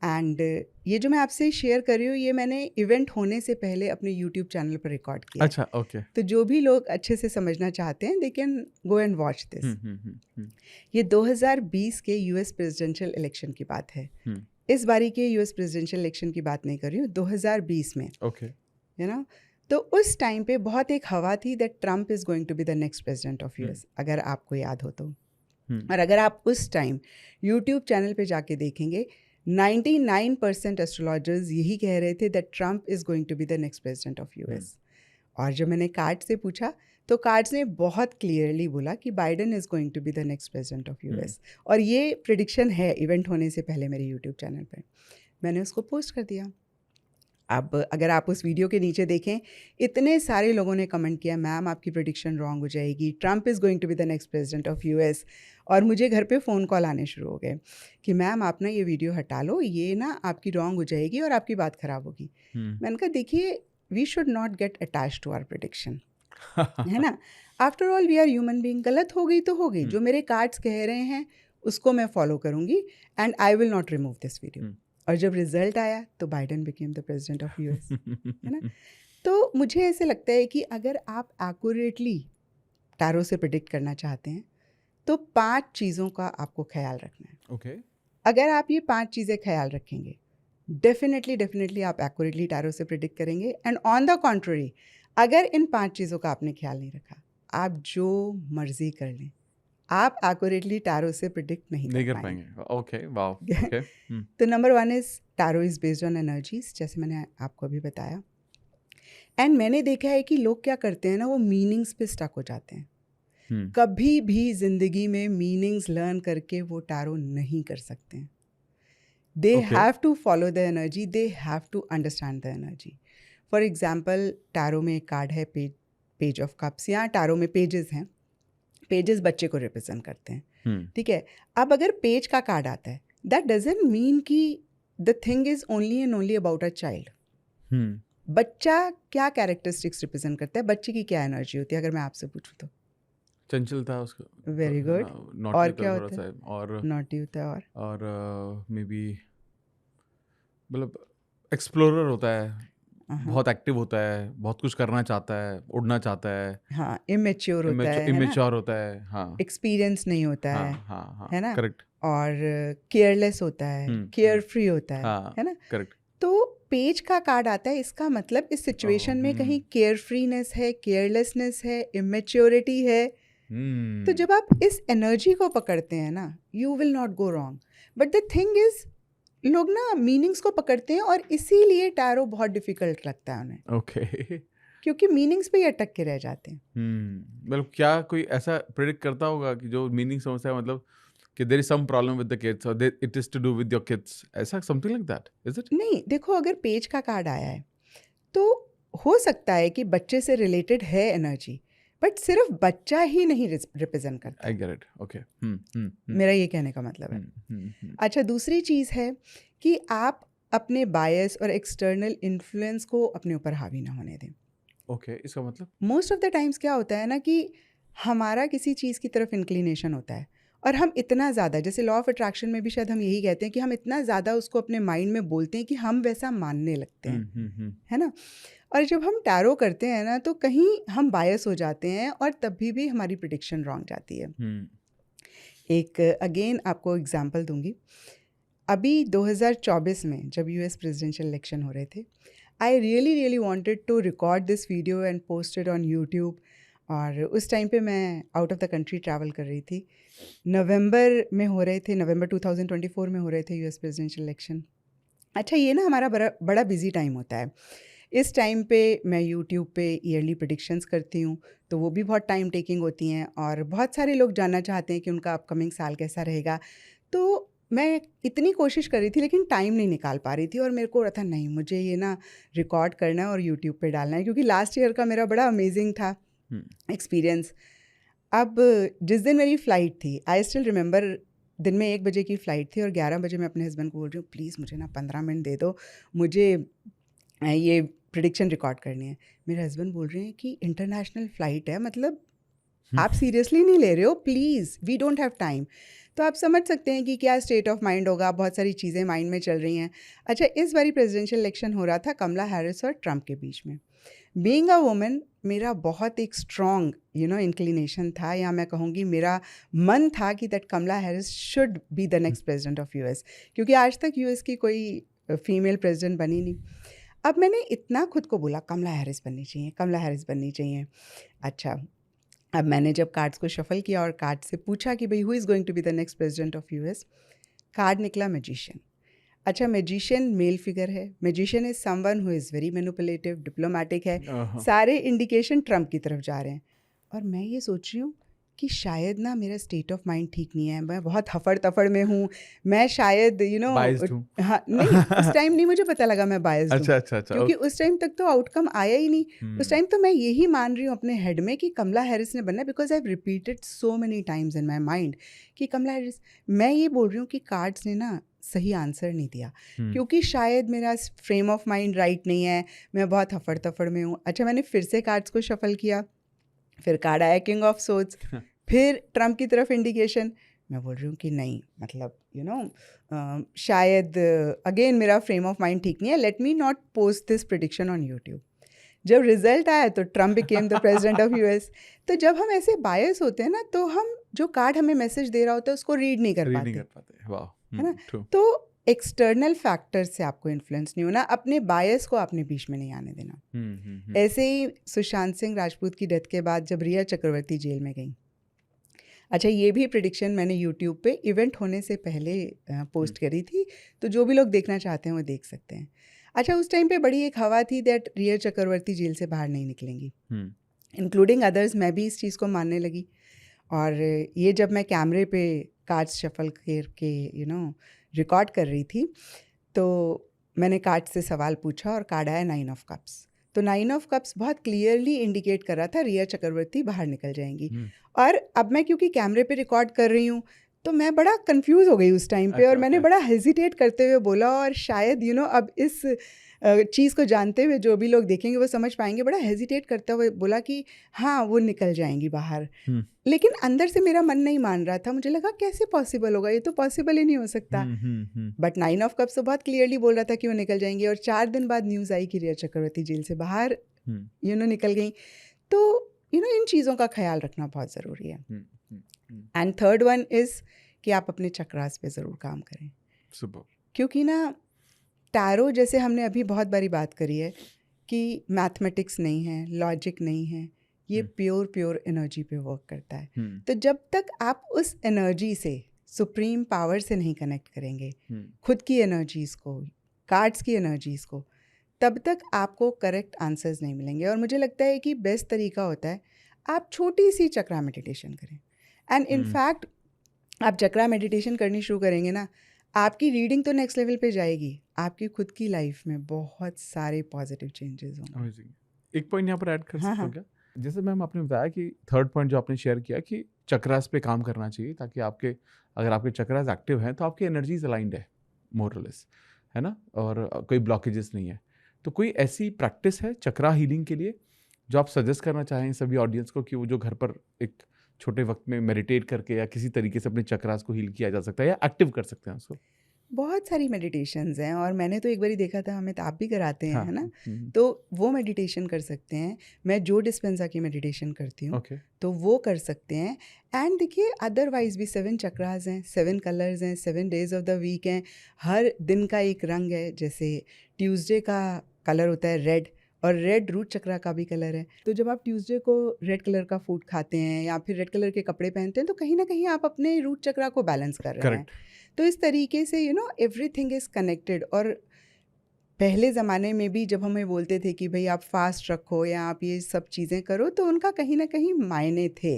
एंड ये जो मैं आपसे शेयर कर रही हूँ ये मैंने इवेंट होने से पहले अपने यूट्यूब चैनल पर रिकॉर्ड किया है। अच्छा, ओके। तो जो भी लोग अच्छे से समझना चाहते हैं दे can go and watch this. ये 2020 के यूएस प्रेसिडेंशियल इलेक्शन की बात है। इस बारी के यूएस प्रेसिडेंशियल इलेक्शन की बात नहीं कर रही हूँ, 2020 में, ओके। You know. तो उस टाइम पे बहुत एक हवा थी that Trump is going to be the next president of US, अगर आपको याद हो तो। और अगर आप उस टाइम यूट्यूब चैनल पे जाके देखेंगे 99% एस्ट्रोलॉजर्स यही कह रहे थे that Trump is going to be the next president of US. और जब मैंने कार्ड से पूछा तो कार्ड्स ने बहुत क्लियरली बोला कि Biden is going to be the next president of US. और ये प्रिडिक्शन है इवेंट होने से पहले मेरे यूट्यूब चैनल पे, मैंने उसको पोस्ट कर दिया। अब अगर आप उस वीडियो के नीचे देखें, इतने सारे लोगों ने कमेंट किया मैम आपकी प्रेडिक्शन रॉन्ग हो जाएगी, Trump is going to be the next president of US. और मुझे घर पे फ़ोन कॉल आने शुरू हो गए कि मैम आप ना ये वीडियो हटा लो, ये ना आपकी रॉन्ग हो जाएगी और आपकी बात ख़राब होगी। मैंने कहा देखिए we should not get attach to our prediction, है ना। After all we are human being, गलत हो गई तो हो गई। जो मेरे कार्ड्स कह रहे हैं उसको मैं फॉलो करूँगी and I will not remove this video. और जब रिजल्ट आया तो Biden became the president of US, है ना। तो मुझे ऐसे लगता है कि अगर आप एक्यूरेटली टैरो से प्रेडिक्ट करना चाहते हैं तो 5 चीज़ों का आपको ख्याल रखना है। ओके। अगर आप ये 5 चीज़ें ख्याल रखेंगे डेफिनेटली आप एक्यूरेटली टैरो से प्रेडिक्ट करेंगे। एंड ऑन द कॉन्ट्ररी, अगर इन 5 चीज़ों का आपने ख्याल नहीं रखा, आप जो मर्जी कर लें, आप एक्यूरेटली टैरो से प्रेडिक्ट नहीं कर पाएंगे। Okay, wow, okay. तो number 1 is tarot is based on energies, जैसे मैंने आपको अभी बताया। एंड मैंने देखा है कि लोग क्या करते हैं ना, वो मीनिंग्स पे स्टक हो जाते हैं। कभी भी जिंदगी में मीनिंग्स लर्न करके वो टैरो नहीं कर सकते हैं। They have to follow the energy, they have to understand the energy. For example, tarot में एक कार्ड है पेज ऑफ कप्स, या टैरो में पेजेस हैं, पेजेस बच्चे को रिप्रेजेंट करते हैं, ठीक है। अब अगर पेज का कार्ड आता है, दैट डजंट मीन कि the thing is only and only about a child. बच्चा क्या कैरेक्टरिस्टिक्स रिप्रेजेंट करता है, बच्चे की क्या एनर्जी होती है, अगर मैं आपसे पूछूं तो? चंचलता उसका। Very good. और क्या होता है? और नॉटी होता है। और मे बी मतलब एक्सप्लोरर होता है, बहुत एक्टिव होता है, बहुत कुछ करना चाहता है, उड़ना चाहता है। हाँ, इमेच्योर होता है, इमेच्योर होता है, हाँ। एक्सपीरियंस नहीं होता है, हाँ, है ना। करेक्ट। और केयरलेस होता है, केयर फ्री होता है ना। करेक्ट। तो पेज का कार्ड आता है, इसका मतलब इस सिचुएशन में कहीं केयर फ्रीनेस है, केयरलेसनेस है, इमेच्योरिटी है। तो जब आप इस एनर्जी को पकड़ते हैं ना, you will not go wrong. But the thing is, लोग ना मीनिंग्स को पकड़ते हैं और इसीलिए टैरो बहुत डिफिकल्ट लगता है उन्हें। ओके। क्योंकि मीनिंग्स पे ही अटक के रह जाते हैं। मतलब क्या कोई ऐसा प्रेडिक्ट करता होगा कि जो मीनिंग समझता है, मतलब कि there is some problem with the kids और it is to do with your kids, ऐसा something like that, is it? नहीं, देखो, अगर पेज का कार्ड आया है तो हो सकता है कि बच्चे से रिलेटेड है एनर्जी, बट सिर्फ बच्चा ही नहीं रिप्रेजेंट करता। I get it, okay. मेरा ये कहने का मतलब है। अच्छा, दूसरी चीज़ है कि आप अपने बायस और एक्सटर्नल इन्फ्लुएंस को अपने ऊपर हावी ना होने दें। ओके, इसका मतलब मोस्ट ऑफ द टाइम्स क्या होता है ना कि हमारा किसी चीज़ की तरफ इंक्लिनेशन होता है और हम इतना ज़्यादा, जैसे लॉ ऑफ अट्रैक्शन में भी शायद हम यही कहते हैं कि हम इतना ज़्यादा उसको अपने माइंड में बोलते हैं कि हम वैसा मानने लगते हैं, है ना। और जब हम टैरो करते हैं ना तो कहीं हम बायस हो जाते हैं और तभी भी हमारी प्रेडिक्शन रॉन्ग जाती है। एक अगेन आपको एग्जांपल दूंगी। अभी 2024 में जब यूएस प्रेसिडेंशियल इलेक्शन हो रहे थे, I really wanted to record this video and post it on YouTube. और उस टाइम पे मैं out of the country travel कर रही थी। नवंबर में हो रहे थे, नवंबर 2024 में हो रहे थे यूएस प्रेसिडेंशियल इलेक्शन। अच्छा, ये ना हमारा बड़ा बिजी टाइम होता है। इस टाइम पे मैं यूट्यूब पे ईयरली प्रेडिक्शंस करती हूँ, तो वो भी बहुत टाइम टेकिंग होती हैं और बहुत सारे लोग जानना चाहते हैं कि उनका अपकमिंग साल कैसा रहेगा। तो मैं इतनी कोशिश कर रही थी लेकिन टाइम नहीं निकाल पा रही थी और मेरे को हो रहा था नहीं, मुझे ये ना रिकॉर्ड करना है और यूट्यूब पे डालना है, क्योंकि लास्ट ईयर का मेरा बड़ा अमेजिंग था एक्सपीरियंस। अब जिस दिन मेरी फ़्लाइट थी, आई स्टिल रिमेंबर, दिन में 1 बजे की फ़्लाइट थी और 11 बजे मैं अपने हस्बैंड को बोल रही हूँ प्लीज़ मुझे ना 15 मिनट दे दो, मुझे ये प्रेडिक्शन रिकॉर्ड करनी है। मेरे हस्बैंड बोल रहे हैं कि इंटरनेशनल फ़्लाइट है, मतलब आप सीरियसली नहीं ले रहे हो, please we don't have time. तो आप समझ सकते हैं कि क्या स्टेट ऑफ माइंड होगा, बहुत सारी चीज़ें माइंड में चल रही हैं। अच्छा, इस बारी प्रेसिडेंशियल इलेक्शन हो रहा था कमला हैरिस और ट्रंप के बीच में। बीइंग अ वुमन, मेरा बहुत एक स्ट्रॉन्ग इंक्लिनेशन था, या मैं कहूँगी मेरा मन था कि that Kamala Harris should be the next president of US, क्योंकि आज तक यूएस की कोई फीमेल प्रेसिडेंट बनी नहीं। अब मैंने इतना खुद को बोला कमला हैरिस बननी चाहिए, कमला हैरिस बननी चाहिए। अच्छा, अब मैंने जब कार्ड्स को शफल किया और कार्ड से पूछा कि भाई who is going to be the next president of US, card निकला मैजिशियन। अच्छा, मैजिशियन मेल फिगर है। Magician is someone who is very manipulative, diplomatic है। सारे इंडिकेशन ट्रंप की तरफ जा रहे हैं। और मैं ये सोच रही हूँ कि शायद ना मेरा स्टेट ऑफ माइंड ठीक नहीं है, मैं बहुत हफड़ तफड़ में हूँ, मैं शायद Biased हूँ। हाँ, नहीं उस टाइम नहीं मुझे पता लगा मैं बायस्ड हूँ, अच्छा अच्छा अच्छा, क्योंकि उस टाइम तक तो आउटकम आया ही नहीं। हम्म, उस टाइम तो मैं यही मान रही हूँ अपने हेड में कि कमला हैरिस ने बनना है, because I have repeated so many times in my mind कि कमला हैरिस। मैं ये बोल रही हूँ कि कार्ड्स ने ना सही आंसर नहीं दिया, क्योंकि शायद मेरा फ्रेम ऑफ माइंड राइट नहीं है, मैं बहुत हफड़ तफड़ में हूँ। अच्छा, मैंने फिर से कार्ड्स को शफल किया, फिर कार्ड आया किंग ऑफ सोर्ड्स, फिर ट्रंप की तरफ इंडिकेशन। मैं बोल रही हूँ कि नहीं, मतलब शायद अगेन मेरा फ्रेम ऑफ माइंड ठीक नहीं है, let me not post this prediction on YouTube. जब रिजल्ट आया तो Trump became the president of US. तो जब हम ऐसे बायस होते हैं ना, तो हम जो कार्ड हमें मैसेज दे रहा होता है उसको रीड नहीं कर पाते, वाह, है ना। तो एक्सटर्नल फैक्टर से आपको इन्फ्लुएंस नहीं होना, अपने बायस को आपने बीच में नहीं आने देना। ऐसे ही सुशांत सिंह राजपूत की डेथ के बाद जब रिया चक्रवर्ती जेल में गई, अच्छा, ये भी प्रिडिक्शन मैंने यूट्यूब पे इवेंट होने से पहले पोस्ट करी थी, तो जो भी लोग देखना चाहते हैं वो देख सकते हैं। अच्छा, उस टाइम पे बड़ी एक हवा थी दैट रिया चक्रवर्ती जेल से बाहर नहीं निकलेंगी, इंक्लूडिंग अदर्स। मैं भी इस चीज़ को मानने लगी। और ये जब मैं कैमरे पे कार्ड्स शफल करके रिकॉर्ड कर रही थी, तो मैंने कार्ड से सवाल पूछा और कार्ड आया 9 ऑफ कप्स। तो 9 ऑफ कप्स बहुत क्लियरली इंडिकेट कर रहा था रिया चक्रवर्ती बाहर निकल जाएंगी। और अब मैं क्योंकि कैमरे पे रिकॉर्ड कर रही हूँ, तो मैं बड़ा कंफ्यूज हो गई उस टाइम पे, और मैंने बड़ा हेजिटेट करते हुए बोला, और शायद अब इस चीज़ को जानते हुए जो भी लोग देखेंगे वो समझ पाएंगे, बड़ा हेजिटेट करते हुए बोला कि हाँ वो निकल जाएंगी बाहर। लेकिन अंदर से मेरा मन नहीं मान रहा था, मुझे लगा कैसे पॉसिबल होगा, ये तो पॉसिबल ही नहीं हो सकता। बट 9 ऑफ कप्स तो बहुत क्लियरली बोल रहा था कि वो निकल जाएंगी, और 4 दिन बाद न्यूज़ आई कि रिया चक्रवर्ती जेल से बाहर निकल गई। तो इन चीज़ों का ख्याल रखना बहुत ज़रूरी है। एंड थर्ड वन इज़ कि आप अपने चक्रास पे ज़रूर काम करें। क्योंकि ना टैरो, जैसे हमने अभी बहुत बारी बात करी है कि मैथमेटिक्स नहीं है, लॉजिक नहीं है, ये प्योर एनर्जी पे वर्क करता है। तो जब तक आप उस एनर्जी से, सुप्रीम पावर से नहीं कनेक्ट करेंगे, खुद की एनर्जीज़ को, कार्ड्स की एनर्जीज़ को, तब तक आपको करेक्ट आंसर्स नहीं मिलेंगे। और मुझे लगता है कि बेस्ट तरीका होता है आप छोटी सी चक्रा मेडिटेशन करें। एंड इनफैक्ट आप चक्रा मेडिटेशन करनी शुरू करेंगे ना, आपकी रीडिंग तो नेक्स्ट लेवल पे जाएगी, आपकी खुद की लाइफ में बहुत सारे पॉजिटिव चेंजेस होंगे। एक पॉइंट यहाँ पर ऐड कर सकते हो क्या? जैसे मैम आपने बताया कि थर्ड पॉइंट जो आपने शेयर किया कि चक्रास पे काम करना चाहिए, ताकि अगर आपके चक्रास एक्टिव हैं तो आपकी एनर्जीज अलाइंड है मोरलेस, है ना, और कोई ब्लॉकेजेस नहीं है। तो कोई ऐसी प्रैक्टिस है चक्रा हीलिंग के लिए जो आप सजेस्ट करना चाहें सभी ऑडियंस को, कि वो जो घर पर एक छोटे वक्त में मेडिटेट करके या किसी तरीके से अपने चक्रास को हील किया जा सकता है या एक्टिव कर सकते हैं उसको? बहुत सारी मेडिटेशंस हैं, और मैंने तो एक बारी देखा था, हमें आप भी कराते हैं, है ना, तो वो मेडिटेशन कर सकते हैं। मैं जो डिस्पेंसा की मेडिटेशन करती हूँ, तो वो कर सकते हैं। एंड देखिए, अदरवाइज भी 7 चक्रास हैं, 7 कलर्स हैं, 7 डेज ऑफ द वीक हैं, हर दिन का एक रंग है। जैसे ट्यूसडे का कलर होता है रेड, और रेड रूट चक्रा का भी कलर है। तो जब आप ट्यूसडे को रेड कलर का फूड खाते हैं या फिर रेड कलर के कपड़े पहनते हैं, तो कहीं ना कहीं आप अपने रूट चक्रा को बैलेंस कर रहे हैं। तो इस तरीके से एवरीथिंग इज़ कनेक्टेड। और पहले ज़माने में भी जब हमें बोलते थे कि भाई आप फास्ट रखो या आप ये सब चीज़ें करो, तो उनका कहीं ना कहीं मायने थे।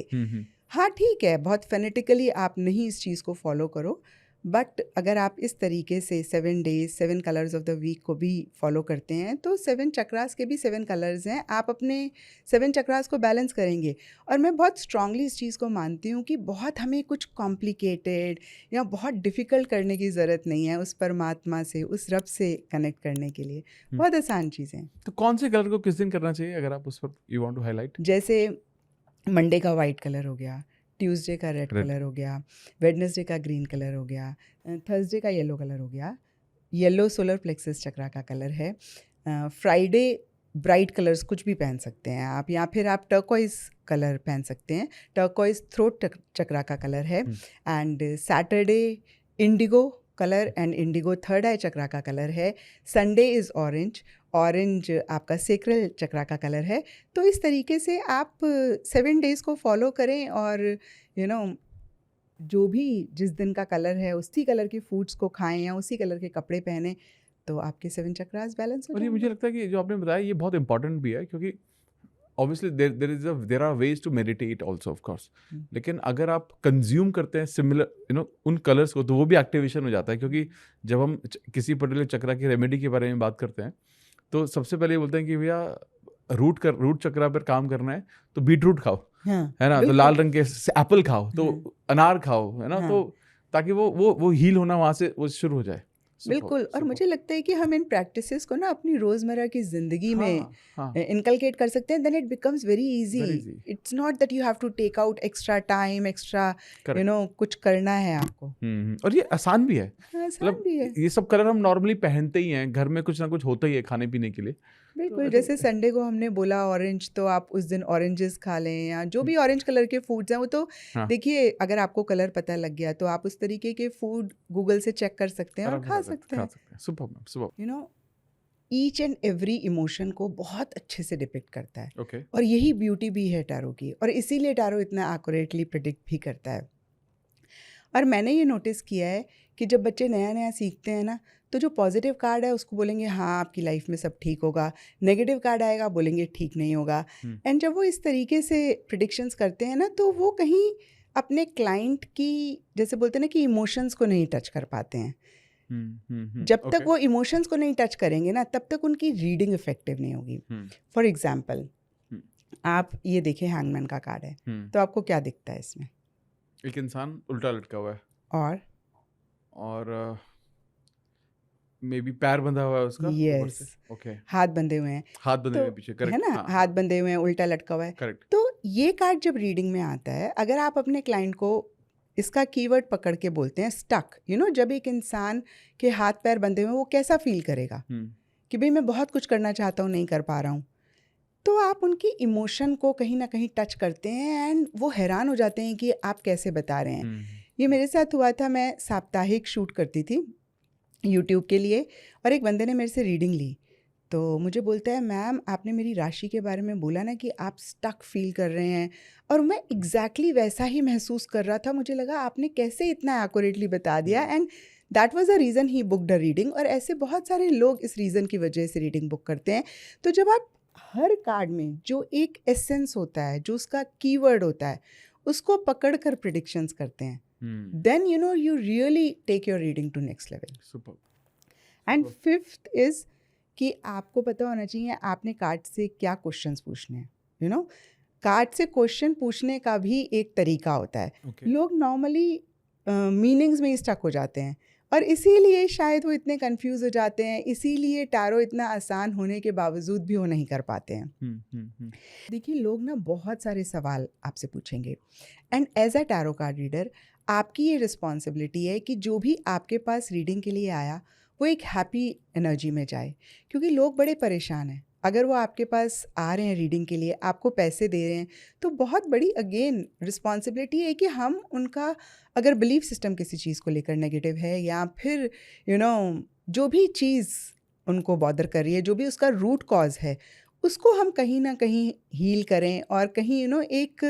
हाँ ठीक है, बहुत फेनेटिकली आप नहीं इस चीज़ को फॉलो करो, बट अगर आप इस तरीके से 7 days 7 colours of the week को भी फॉलो करते हैं, तो 7 चक्रास के भी 7 कलर्स हैं, आप अपने 7 चक्रास को बैलेंस करेंगे। और मैं बहुत स्ट्रांगली इस चीज़ को मानती हूँ कि बहुत हमें कुछ कॉम्प्लिकेटेड या बहुत डिफ़िकल्ट करने की ज़रूरत नहीं है उस परमात्मा से, उस रब से कनेक्ट करने के लिए। बहुत आसान चीज़ें हैं। तो कौन से कलर को किस दिन करना चाहिए, अगर आप उस पर यू वांट टू हाईलाइट? जैसे मंडे का वाइट कलर हो गया, ट्यूसडे का रेड Red. कलर हो गया, वेडनेसडे का ग्रीन कलर हो गया, थर्सडे का येलो कलर हो गया। येलो सोलर प्लेक्सस चक्रा का कलर है। फ्राइडे ब्राइट कलर्स कुछ भी पहन सकते हैं आप, या फिर आप टर्कोइज कलर पहन सकते हैं। टर्कोइज थ्रोट चक्रा का कलर है। And Saturday indigo colour and indigo third eye chakra का कलर है। संडे इज़ ऑरेंज, ऑरेंज आपका सेक्रल चक्रा का कलर है। तो इस तरीके से आप 7 डेज़ को फॉलो करें और जो भी जिस दिन का कलर है उसी कलर के फूड्स को खाएं या उसी कलर के कपड़े पहने, तो आपके 7 चक्रास बैलेंस हो और ये जाएंगे। मुझे लगता है कि जो आपने बताया ये बहुत इंपॉर्टेंट भी है, क्योंकि obviously there are ways to meditate also of course, लेकिन अगर आप कंज्यूम करते हैं सिमिलर उन कलर्स को, तो वो भी एक्टिवेशन हो जाता है। क्योंकि जब हम किसी पर्टिकुलर चक्रा की रेमेडी के बारे में बात करते हैं तो सबसे पहले बोलते हैं कि भैया रूट चक्रा पर काम करना है तो बीट रूट खाओ, है ना, तो लाल रंग के एप्पल खाओ, तो अनार खाओ, है ना, तो ताकि वो हील होना वहाँ से वो शुरू हो जाए। बिल्कुल। और मुझे लगता है कि हम इन प्रैक्टिसेस को ना अपनी रोज़मर्रा की ज़िंदगी में इनकलकेट कर सकते हैं, then it becomes very easy. It's not that you have to take out extra time, extra कुछ करना है आपको। और ये आसान भी है, आसान भी है। ये सब कलर हम नॉर्मली पहनते ही हैं, घर में कुछ ना कुछ होता ही है खाने पीने के लिए। बिल्कुल, जैसे संडे को हमने बोला ऑरेंज, तो आप उस दिन ऑरेंजेस खा लें या जो भी ऑरेंज कलर के फूड्स हैं वो तो देखिए, अगर आपको कलर पता लग गया तो आप उस तरीके के फूड गूगल से चेक कर सकते हैं और खा सकते हैं। Super. Each and every emotion को बहुत अच्छे से डिपिक्ट करता है। Okay. और यही ब्यूटी भी है टैरो की, और इसीलिए टैरो इतना एक्यूरेटली प्रिडिक्ट भी करता है। और मैंने ये नोटिस किया है कि जब बच्चे नया नया सीखते हैं ना, तो जो पॉजिटिव कार्ड है उसको बोलेंगे हाँ आपकी लाइफ में सब ठीक होगा, नेगेटिव कार्ड आएगा बोलेंगे ठीक नहीं होगा। एंड जब वो इस तरीके से प्रिडिक्शंस करते हैं ना, तो वो कहीं अपने क्लाइंट की, जैसे बोलते हैं ना, कि इमोशंस को नहीं टच कर पाते हैं। जब तक वो इमोशंस को नहीं टच करेंगे ना, तब तक उनकी रीडिंग इफेक्टिव नहीं होगी। फॉर एग्जाम्पल, आप ये देखें हैंगमैन का कार्ड है, तो आपको क्या दिखता है इसमें? एक इंसान उल्टा लटका हुआ है और मे बी पैर बंधा हुआ है उसका। यस, हाथ बंधे हुए हैं, हाथ बंधे हुए पीछे, करेक्ट, है ना, हाथ बंधे हुए हैं, उल्टा लटका हुआ है, करेक्ट। तो ये कार्ड जब रीडिंग में आता है, अगर आप अपने क्लाइंट को इसका कीवर्ड पकड़ के बोलते हैं स्टक, जब एक इंसान के हाथ पैर बंधे हुए, वो कैसा फील करेगा कि भाई मैं बहुत कुछ करना चाहता हूँ, नहीं कर पा रहा हूँ। तो आप उनकी इमोशन को कहीं ना कहीं टच करते हैं एंड वो हैरान हो जाते हैं कि आप कैसे बता रहे हैं। ये मेरे साथ हुआ था, मैं साप्ताहिक शूट करती थी यूट्यूब के लिए, और एक बंदे ने मेरे से रीडिंग ली, तो मुझे बोलता है मैम आपने मेरी राशि के बारे में बोला ना कि आप स्टक फील कर रहे हैं, और मैं एग्जैक्टली वैसा ही महसूस कर रहा था। मुझे लगा आपने कैसे इतना एक्यूरेटली बता दिया, and that was a reason he booked a reading. और ऐसे बहुत सारे लोग इस रीज़न की वजह से रीडिंग बुक करते हैं। तो जब आप हर कार्ड में जो एक एसेंस होता है, जो उसका कीवर्ड होता है, उसको पकड़ कर प्रिडिक्शंस करते हैं, then you really take your reading to next level. Super. And fifth is कि आपको पता होना चाहिए आपने कार्ड से क्या क्वेश्चंस पूछने हैं। कार्ड से क्वेश्चन पूछने का भी एक तरीका होता है। लोग नॉर्मली मीनिंग्स में ही स्टक हो जाते हैं, और इसीलिए शायद वो इतने कंफ्यूज हो जाते हैं, इसीलिए टैरो इतना आसान होने के बावजूद भी वो नहीं कर पाते हैं। देखिए, लोग ना बहुत सारे सवाल आपसे पूछेंगे, and as a tarot card reader आपकी ये रिस्पॉन्सिबिलिटी है कि जो भी आपके पास रीडिंग के लिए आया वो एक हैप्पी एनर्जी में जाए, क्योंकि लोग बड़े परेशान हैं। अगर वो आपके पास आ रहे हैं रीडिंग के लिए, आपको पैसे दे रहे हैं, तो बहुत बड़ी अगेन रिस्पॉन्सिबिलिटी है कि हम उनका, अगर बिलीफ सिस्टम किसी चीज़ को लेकर नेगेटिव है, या फिर जो भी चीज़ उनको बॉदर कर रही है, जो भी उसका रूट कॉज है, उसको हम कहीं ना कहीं हील करें और कहीं एक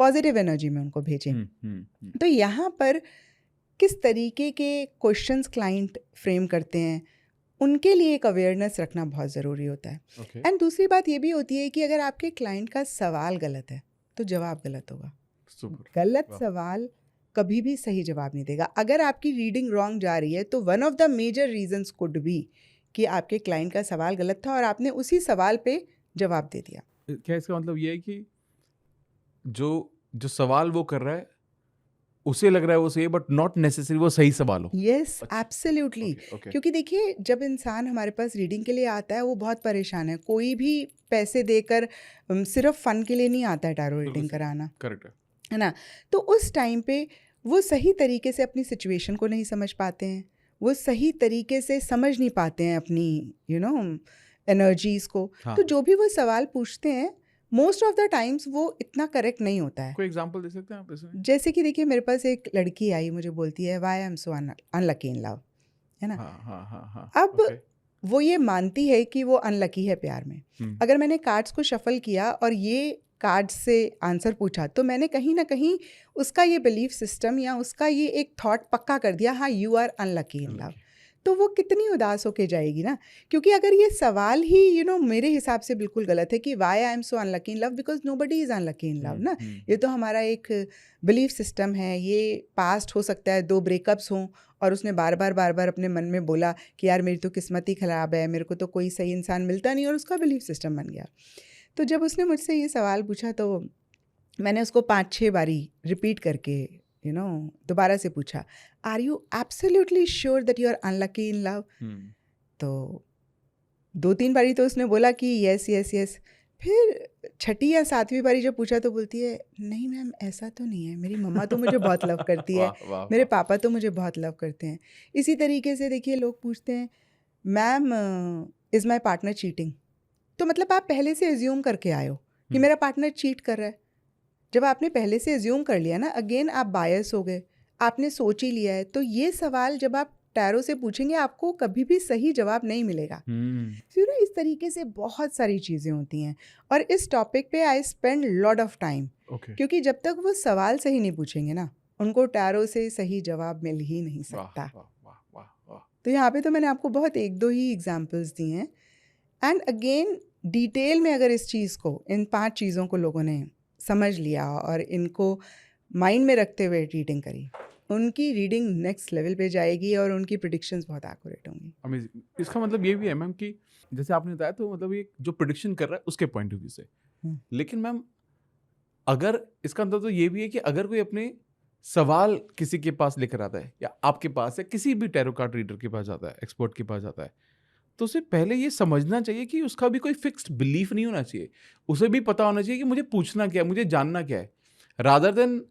पॉजिटिव एनर्जी में उनको भेजें। तो यहाँ पर किस तरीके के क्वेश्चंस क्लाइंट फ्रेम करते हैं, उनके लिए एक अवेयरनेस रखना बहुत ज़रूरी होता है। एंड दूसरी बात ये भी होती है कि अगर आपके क्लाइंट का सवाल गलत है तो जवाब गलत होगा। गलत सवाल कभी भी सही जवाब नहीं देगा। अगर आपकी रीडिंग रॉन्ग जा रही है तो one of the major reasons could be कि आपके क्लाइंट का सवाल गलत था और आपने उसी सवाल पे जवाब दे दिया। क्या इसका मतलब ये है कि जो सवाल वो कर रहा है उसे लग रहा है वो सही, बट नॉट नेसेसरी वो सही सवाल हो? Yes, absolutely. क्योंकि देखिए, जब इंसान हमारे पास रीडिंग के लिए आता है वो बहुत परेशान है। कोई भी पैसे देकर सिर्फ फन के लिए नहीं आता है टैरो रीडिंग कराना। करेक्ट है। है ना। तो उस टाइम पे वो सही तरीके से अपनी सिचुएशन को नहीं समझ पाते हैं, वो सही तरीके से समझ नहीं पाते हैं अपनी एनर्जीज़ को। हाँ। तो जो भी वो सवाल पूछते हैं मोस्ट ऑफ द टाइम्स वो इतना करेक्ट नहीं होता है। कोई एग्जांपल दे सकते हैं आप इसमें? जैसे कि देखिए, मेरे पास एक लड़की आई, मुझे बोलती है why I am so unlucky in love, है ना। हाँ। अब ओके। वो ये मानती है कि वो अनलकी है प्यार में। अगर मैंने कार्ड्स को शफल किया और ये कार्ड्स से आंसर पूछा, तो मैंने कहीं ना कहीं उसका ये बिलीफ सिस्टम या उसका ये एक थॉट पक्का कर दिया, हाँ you are unlucky in love. तो वो कितनी उदास होके जाएगी ना, क्योंकि अगर ये सवाल ही मेरे हिसाब से बिल्कुल गलत है कि why I am so unlucky in love, because nobody is unlucky in love ना। ये तो हमारा एक बिलीफ सिस्टम है, ये पास्ट हो सकता है, 2 ब्रेकअप्स हों और उसने बार बार अपने मन में बोला कि यार मेरी तो किस्मत ही ख़राब है, मेरे को तो कोई सही इंसान मिलता नहीं, और उसका बिलीफ सिस्टम बन गया। तो जब उसने मुझसे ये सवाल पूछा तो मैंने उसको 5-6 बारी रिपीट करके दोबारा से पूछा, are you absolutely sure that you are unlucky in love? तो 2-3 बारी तो उसने बोला कि यस यस यस। फिर 6ठी या 7वीं बारी जब पूछा तो बोलती है, नहीं मैम ऐसा तो नहीं है, मेरी मम्मा तो मुझे बहुत लव करती है, मेरे पापा तो मुझे बहुत लव करते हैं। इसी तरीके से देखिए, लोग पूछते हैं ma'am is my partner cheating? तो मतलब आप पहले से एज्यूम करके आए हो कि मेरा पार्टनर चीट कर रहा है। जब आपने पहले से एज्यूम कर लिया ना, अगेन आप बायस हो गए, आपने सोच ही लिया है। तो ये सवाल जब आप टैरो से पूछेंगे, आपको कभी भी सही जवाब नहीं मिलेगा। फिर इस तरीके से बहुत सारी चीज़ें होती हैं, और इस टॉपिक पे I spend lot of time, क्योंकि जब तक वो सवाल सही नहीं पूछेंगे ना, उनको टैरो से सही जवाब मिल ही नहीं सकता। तो यहाँ पे तो मैंने आपको बहुत 1-2 ही एग्जाम्पल्स दिए हैं। एंड अगेन डिटेल में अगर इस चीज़ को, इन 5 चीज़ों को लोगों ने समझ लिया और इनको माइंड में रखते हुए रीडिंग करी, उनकी रीडिंग नेक्स्ट लेवल पे जाएगी और उनकी प्रेडिक्शंस बहुत एक्यूरेट होंगी। अमेजिंग। इसका मतलब ये भी है मैम कि जैसे आपने बताया, तो मतलब ये जो प्रेडिक्शन कर रहा है उसके पॉइंट ऑफ व्यू से, लेकिन मैम अगर इसका मतलब तो ये भी है कि अगर कोई अपने सवाल किसी के पास लेकर आता है, या आपके पास, या किसी भी टैरो कार्ड रीडर के पास जाता है, एक्सपर्ट के पास जाता है, तो उसे पहले ये समझना चाहिए कि उसका भी कोई फिक्स्ड बिलीफ नहीं होना चाहिए। उसे भी पता होना चाहिए कि मुझे पूछना क्या है, मुझे जानना क्या है, rather than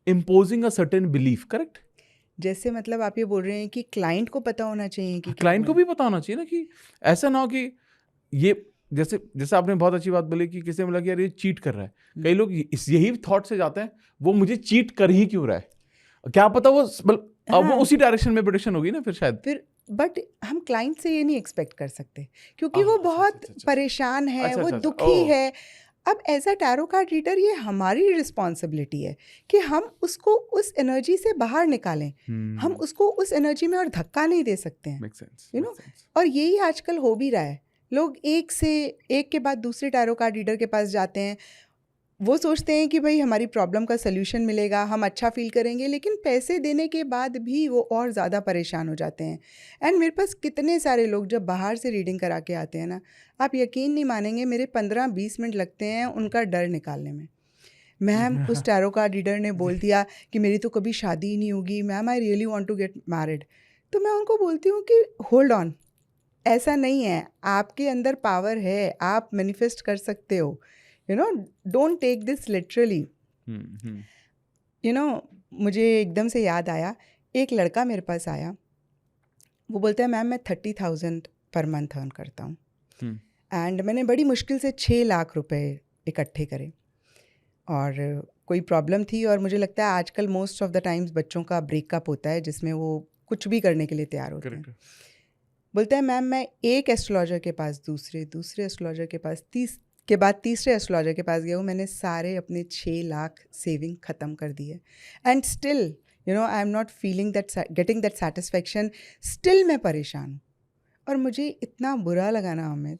imposing a certain belief. Correct? जैसे मतलब आप ये बोल रहे हैं कि क्लाइंट को पता होना चाहिए कि क्लाइंट को भी पता होना चाहिए ना, कि ऐसा ना हो कि ये जैसे आपने बहुत अच्छी बात बोली कि किसी ने बोला कि यार ये चीट कर रहा है, कई लोग यही थॉट से जाते हैं, वो मुझे चीट कर ही क्यों रहा है, क्या पता वो अब वो उसी डायरेक्शन में प्रेडिक्शन होगी ना फिर। बट हम क्लाइंट से ये नहीं एक्सपेक्ट कर सकते, क्योंकि वो बहुत परेशान है, वो दुखी है। अब as a tarot card reader ये हमारी रिस्पॉन्सिबिलिटी है कि हम उसको उस एनर्जी से बाहर निकालें। हम उसको उस एनर्जी में और धक्का नहीं दे सकते हैं, यू नो। और यही आजकल हो भी रहा है, लोग एक के बाद दूसरे टैरो कार्ड रीडर के पास जाते हैं, वो सोचते हैं कि भाई हमारी प्रॉब्लम का सल्यूशन मिलेगा, हम अच्छा फील करेंगे, लेकिन पैसे देने के बाद भी वो और ज़्यादा परेशान हो जाते हैं। एंड मेरे पास कितने सारे लोग जब बाहर से रीडिंग करा के आते हैं ना, आप यकीन नहीं मानेंगे, मेरे 15-20 मिनट लगते हैं उनका डर निकालने में। मैम उस टैरो कार्ड रीडर ने बोल दिया कि मेरी तो कभी शादी ही नहीं होगी, ma'am I really want to get married. तो मैं उनको बोलती हूँ कि होल्ड ऑन, ऐसा नहीं है, आपके अंदर पावर है, आप मैनिफेस्ट कर सकते हो, डोंट टेक दिस लिटरली। मुझे एकदम से याद आया, एक लड़का मेरे पास आया, वो बोलता है मैम मैं 30,000 पर मंथ अर्न करता हूँ, एंड मैंने बड़ी मुश्किल से 6 लाख रुपए इकट्ठे करे, और कोई प्रॉब्लम थी, और मुझे लगता है आजकल मोस्ट ऑफ द टाइम्स बच्चों का ब्रेकअप होता है जिसमें वो कुछ भी करने के लिए तैयार होते हैं। बोलता है मैम मैं एक एस्ट्रोलॉजर के पास, दूसरे एस्ट्रोलॉजर के पास, तीसरे एस्ट्रोलॉजर के पास गया हूँ, मैंने सारे अपने 6 लाख सेविंग ख़त्म कर दी है, and still I am not feeling that, getting that satisfaction, still मैं परेशान हूँ। और मुझे इतना बुरा लगा ना अमित,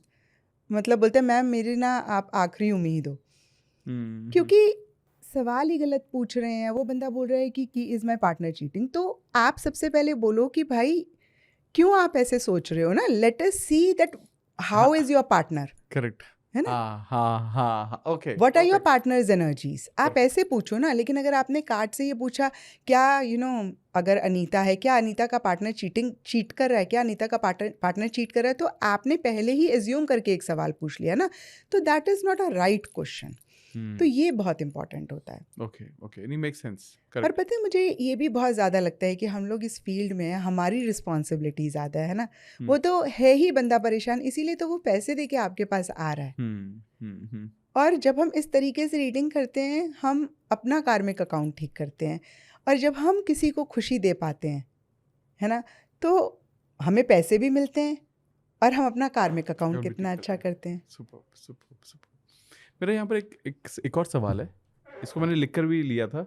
मतलब बोलते हैं मैम मेरी ना आप आखिरी उम्मीद हो, क्योंकि सवाल ही गलत पूछ रहे हैं। वो बंदा बोल रहा है कि इज़ माई पार्टनर चीटिंग, तो आप सबसे पहले बोलो कि भाई क्यों आप ऐसे सोच रहे हो ना, let us see that how is your partner. Correct है ना, हाँ, okay, what are your partner's energies, आप ऐसे पूछो ना। लेकिन अगर आपने कार्ड से ये पूछा क्या अगर अनीता है, क्या अनीता का पार्टनर चीट कर रहा है, क्या अनीता का पार्टनर चीट कर रहा है, तो आपने पहले ही एज्यूम करके एक सवाल पूछ लिया ना, तो that is not a right question. तो ये बहुत इंपॉर्टेंट होता है। ओके ओके, नहीं मेक सेंस, और करेक्ट। पता है मुझे ये भी बहुत ज़्यादा लगता है कि हम लोग इस फील्ड में हैं, हमारी रिस्पॉन्सिबिलिटी ज़्यादा है ना। वो तो है ही बंदा परेशान, इसीलिए तो वो पैसे दे के आपके पास आ रहा है। और जब हम इस तरीके से रीडिंग करते हैं, हम अपना कार्मिक अकाउंट ठीक करते हैं। और जब हम किसी को खुशी दे पाते हैं, है ना, तो हमें पैसे भी मिलते हैं और हम अपना कार्मिक अकाउंट कितना अच्छा करते हैं। Super super super. मेरा यहाँ पर एक और सवाल है, इसको मैंने लिख कर भी लिया था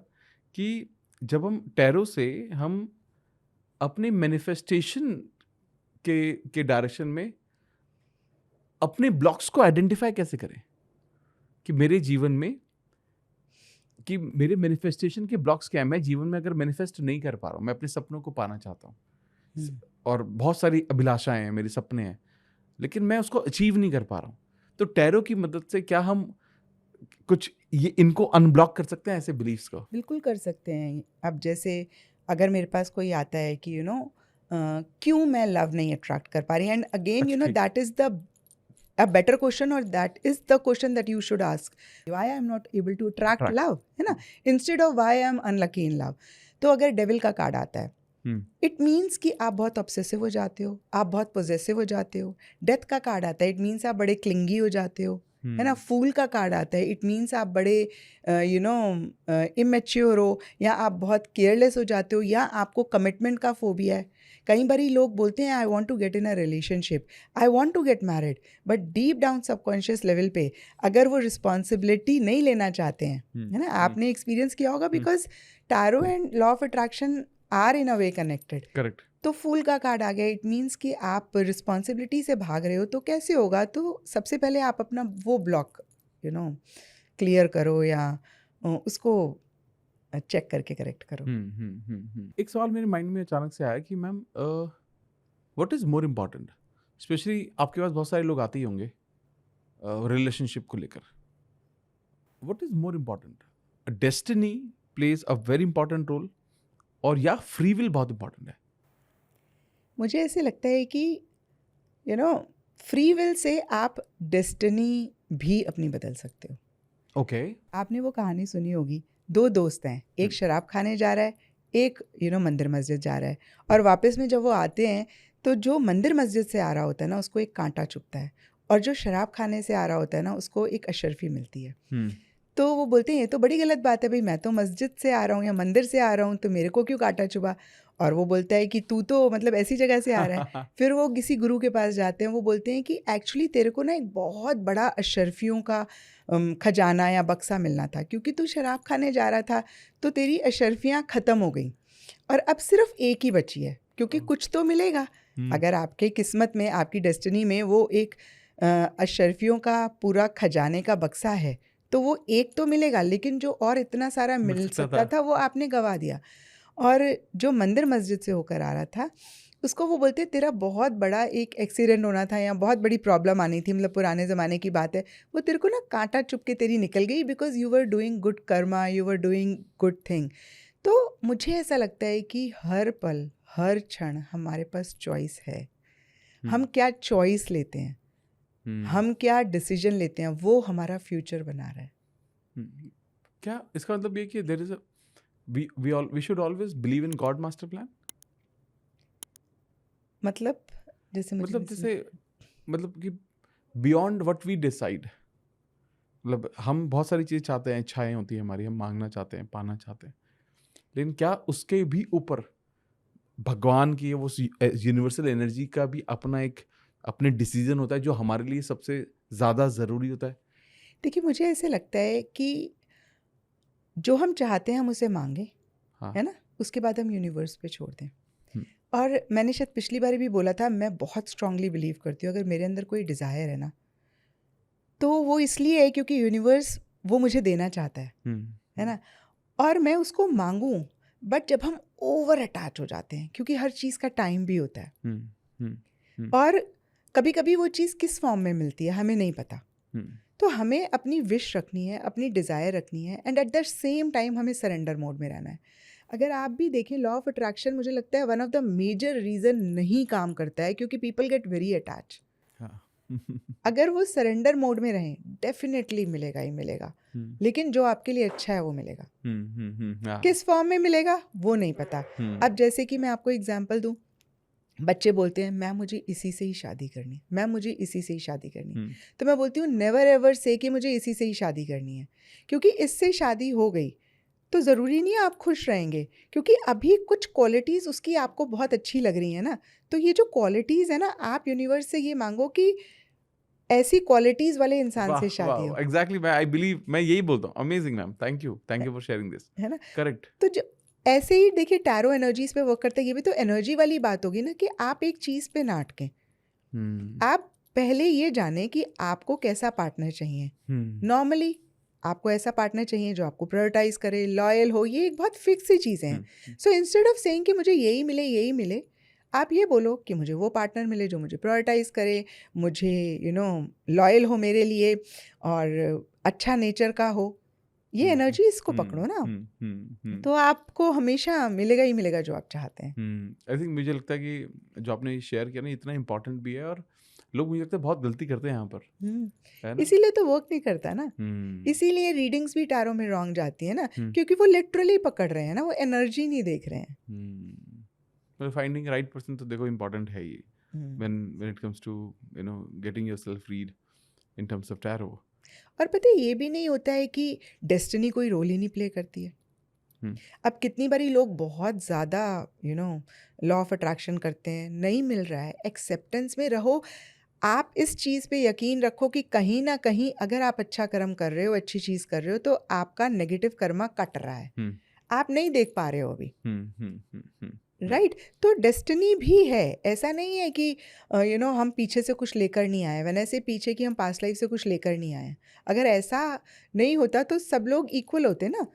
कि जब हम टैरो से हम अपने मैनिफेस्टेशन के डायरेक्शन में अपने ब्लॉक्स को आइडेंटिफाई कैसे करें कि मेरे जीवन में, कि मेरे मैनिफेस्टेशन के ब्लॉक्स क्या है। मैं जीवन में अगर मैनिफेस्ट नहीं कर पा रहा हूँ, मैं अपने सपनों को पाना चाहता हूँ और बहुत सारी अभिलाषाएं हैं, मेरे सपने हैं, लेकिन मैं उसको अचीव नहीं कर पा रहा हूँ, तो टैरो की मदद से क्या हम कुछ ये इनको अनब्लॉक कर सकते हैं, ऐसे बिलीफ्स को? बिल्कुल कर सकते हैं। अब जैसे अगर मेरे पास कोई आता है कि क्यों मैं लव नहीं अट्रैक्ट कर पा रही, and again that is the a better question, or that is the question that you should ask, why I am not able to attract love, है ना, instead of why I am unlucky in love. तो अगर devil का card आता है, it means कि आप बहुत ऑब्सेसिव हो जाते हो, आप बहुत पोजेसिव हो जाते हो। डेथ का कार्ड आता है, इट मीन्स आप बड़े क्लिंगी हो जाते हो, है ना। फूल का कार्ड आता है, इट मीन्स आप बड़े इमेच्योर हो, या आप बहुत केयरलेस हो जाते हो, या आपको कमिटमेंट का फोबिया है। कई बारी लोग बोलते हैं I want to get in a relationship, I want to get married, but deep down subconscious level पे अगर वो रिस्पॉन्सिबिलिटी नहीं लेना चाहते हैं, है ना, आपने एक्सपीरियंस किया होगा, because tarot and law of attraction are in a way connected. Correct. तो फूल का कार्ड आ गया, इट मीन्स कि आप रिस्पॉन्सिबिलिटी से भाग रहे हो। तो कैसे होगा? तो सबसे पहले आप अपना वो ब्लॉक क्लियर करो, या उसको चेक करके करेक्ट करो। एक सवाल मेरे माइंड में अचानक से आया कि ma'am, what is more important, specially आपके पास बहुत सारे लोग आते ही होंगे रिलेशनशिप को लेकर, what is more important, destiny plays a very important role, और या फ्री विल बहुत इंपॉर्टेंट है? मुझे ऐसे लगता है कि फ्री विल से आप डेस्टिनी भी अपनी बदल सकते हो। ओके। आपने वो कहानी सुनी होगी, दो दोस्त हैं, एक शराब खाने जा रहा है, एक मंदिर मस्जिद जा रहा है। और वापस में जब वो आते हैं, तो जो मंदिर मस्जिद से आ रहा होता है ना, उसको एक कांटा चुभता है, और जो शराब खाने से आ रहा होता है ना, उसको एक अशर्फी मिलती है। तो वो बोलते हैं ये तो बड़ी गलत बात है भाई, मैं तो मस्जिद से आ रहा हूँ या मंदिर से आ रहा हूँ, तो मेरे को क्यों कांटा चुभा? और वो बोलता है कि तू तो मतलब ऐसी जगह से आ रहा है। फिर वो किसी गुरु के पास जाते हैं, वो बोलते हैं कि एक्चुअली तेरे को ना एक बहुत बड़ा अशर्फियों का खजाना या बक्सा मिलना था, क्योंकि तू शराब खाने जा रहा था, तो तेरी अशर्फियाँ ख़त्म हो गई और अब सिर्फ एक ही बची है, क्योंकि कुछ तो मिलेगा। अगर आपके किस्मत में, आपकी डेस्टिनी में वो एक अशर्फियों का पूरा खजाने का बक्सा है, तो वो एक तो मिलेगा, लेकिन जो और इतना सारा मिल सकता था वो आपने गंवा दिया। और जो मंदिर मस्जिद से होकर आ रहा था, उसको वो बोलते तेरा बहुत बड़ा एक एक्सीडेंट होना था या बहुत बड़ी प्रॉब्लम आनी थी, मतलब पुराने ज़माने की बात है, वो तेरे को ना कांटा चुभ के तेरी निकल गई, because you were doing good Karma, you were doing good thing. तो मुझे ऐसा लगता है कि हर पल, हर क्षण हमारे पास चॉइस है। हम क्या चॉइस लेते हैं, हम क्या डिसीजन लेते हैं, वो हमारा फ्यूचर बना रहा है। क्या इसका मतलब ये कि there is a we should always believe in God master plan? मतलब जैसे मतलब कि बियॉन्ड व्हाट वी डिसाइड, मतलब हम बहुत सारी चीज़ चाहते हैं, इच्छाएं होती हैं हमारी, हम मांगना चाहते हैं, पाना चाहते हैं, लेकिन क्या उसके भी ऊपर भगवान की, वो यूनिवर्सल एनर्जी का भी अपने डिसीजन होता है, जो हमारे लिए सबसे ज़्यादा ज़रूरी होता है? देखिए, मुझे ऐसे लगता है कि जो हम चाहते हैं हम उसे मांगे, है ना, उसके बाद हम यूनिवर्स पे छोड़ दें। और मैंने शायद पिछली बार भी बोला था, मैं बहुत स्ट्रांगली बिलीव करती हूँ, अगर मेरे अंदर कोई डिज़ायर है ना, तो वो इसलिए है क्योंकि यूनिवर्स वो मुझे देना चाहता है ना, और मैं उसको मांगूं। बट जब हम ओवर अटैच हो जाते हैं, क्योंकि हर चीज़ का टाइम भी होता है, और कभी कभी वो चीज़ किस फॉर्म में मिलती है हमें नहीं पता, तो हमें अपनी विश रखनी है, अपनी डिज़ायर रखनी है, and at the same time हमें सरेंडर मोड में रहना है। अगर आप भी देखें, लॉ ऑफ अट्रैक्शन मुझे लगता है one of the major reason नहीं काम करता है, क्योंकि पीपल गेट वेरी अटैच। अगर वो सरेंडर मोड में रहें डेफिनेटली मिलेगा ही मिलेगा, लेकिन जो आपके लिए अच्छा है वो मिलेगा। हाँ, किस फॉर्म में मिलेगा वो नहीं पता। अब जैसे कि मैं आपको एग्जांपल दूं, बच्चे बोलते हैं मैम मुझे इसी से ही शादी करनी है, मैम मुझे इसी से ही शादी करनी है। तो मैं बोलती हूँ नेवर एवर से कि मुझे इसी से ही शादी करनी है, क्योंकि इससे शादी हो गई तो ज़रूरी नहीं है आप खुश रहेंगे, क्योंकि अभी कुछ क्वालिटीज़ उसकी आपको बहुत अच्छी लग रही हैं ना। तो ये जो क्वालिटीज़ है ना, आप यूनिवर्स से ये मांगो कि ऐसी क्वालिटीज़ वाले इंसान से शादी हो, एग्जैक्टली मैं आई बिलीव मैं यही बोलता हूँ। Amazing ma'am, thank you for sharing this. है ना। करेक्ट। तो जो ऐसे ही देखिए टैरो एनर्जीज पे वर्क करते हैं, ये भी तो एनर्जी वाली बात होगी ना कि आप एक चीज़ पे ना अटकें। आप पहले ये जाने कि आपको कैसा पार्टनर चाहिए। नॉर्मली आपको ऐसा पार्टनर चाहिए जो आपको प्रायोरिटाइज करे, लॉयल हो, ये एक बहुत फिक्स सी चीज़ें हैं। सो इंस्टेड ऑफ सेइंग कि मुझे यही मिले, आप ये बोलो कि मुझे वो पार्टनर मिले जो मुझे प्रायोरिटाइज करे, मुझे लॉयल हो मेरे लिए और अच्छा नेचर का हो। ये एनर्जी इसको पकड़ो ना, तो आपको हमेशा मिलेगा ही मिलेगा जो आप चाहते हैं। आई थिंक मुझे लगता है कि जो आपने शेयर किया ना इतना इम्पोर्टेंट भी है, और लोग मुझे लगता है बहुत गलती करते हैं यहाँ पर, है ना। इसीलिए तो वर्क नहीं करता ना, इसीलिए रीडिंग्स भी टैरो में रॉन्ग जाती है ना, क्योंकि वो लिटरली पकड़ रहे हैं ना, वो एनर्जी नहीं देख रहे हैं। फाइंडिंग राइट पर्सन तो देखो इम्पोर्टेंट है ही, when it comes to getting yourself read in terms of tarot. और पता है ये भी नहीं होता है कि डेस्टिनी कोई रोल ही नहीं प्ले करती है। अब कितनी बारी लोग बहुत ज़्यादा लॉ ऑफ अट्रैक्शन करते हैं, नहीं मिल रहा है, एक्सेप्टेंस में रहो। आप इस चीज़ पे यकीन रखो कि कहीं ना कहीं अगर आप अच्छा कर्म कर रहे हो, अच्छी चीज़ कर रहे हो, तो आपका नेगेटिव कर्मा कट रहा है, आप नहीं देख पा रहे हो अभी। राइट। तो डेस्टिनी भी है, ऐसा नहीं है कि हम पीछे से कुछ लेकर नहीं आए, वैसे से पीछे कि हम पास्ट लाइफ से कुछ लेकर नहीं आए। अगर ऐसा नहीं होता तो सब लोग इक्वल होते ना।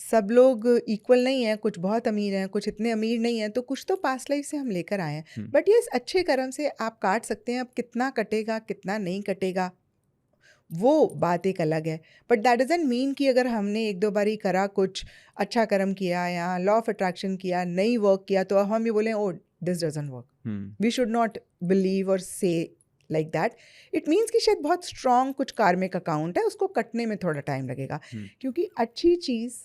सब लोग इक्वल नहीं है, कुछ बहुत अमीर हैं, कुछ इतने अमीर नहीं हैं, तो कुछ तो पास्ट लाइफ से हम लेकर आए हैं। बट ये अच्छे कर्म से आप काट सकते हैं। अब कितना कटेगा कितना नहीं कटेगा वो बात एक अलग है, बट दैट डजंट मीन कि अगर हमने एक दो बारी करा, कुछ अच्छा कर्म किया या लॉ ऑफ अट्रैक्शन किया, नहीं वर्क किया, तो हम ये बोलें oh this doesn't work. We should not believe और say like that. It means कि शायद बहुत स्ट्रॉन्ग कुछ कार्मिक अकाउंट है, उसको कटने में थोड़ा टाइम लगेगा, क्योंकि अच्छी चीज़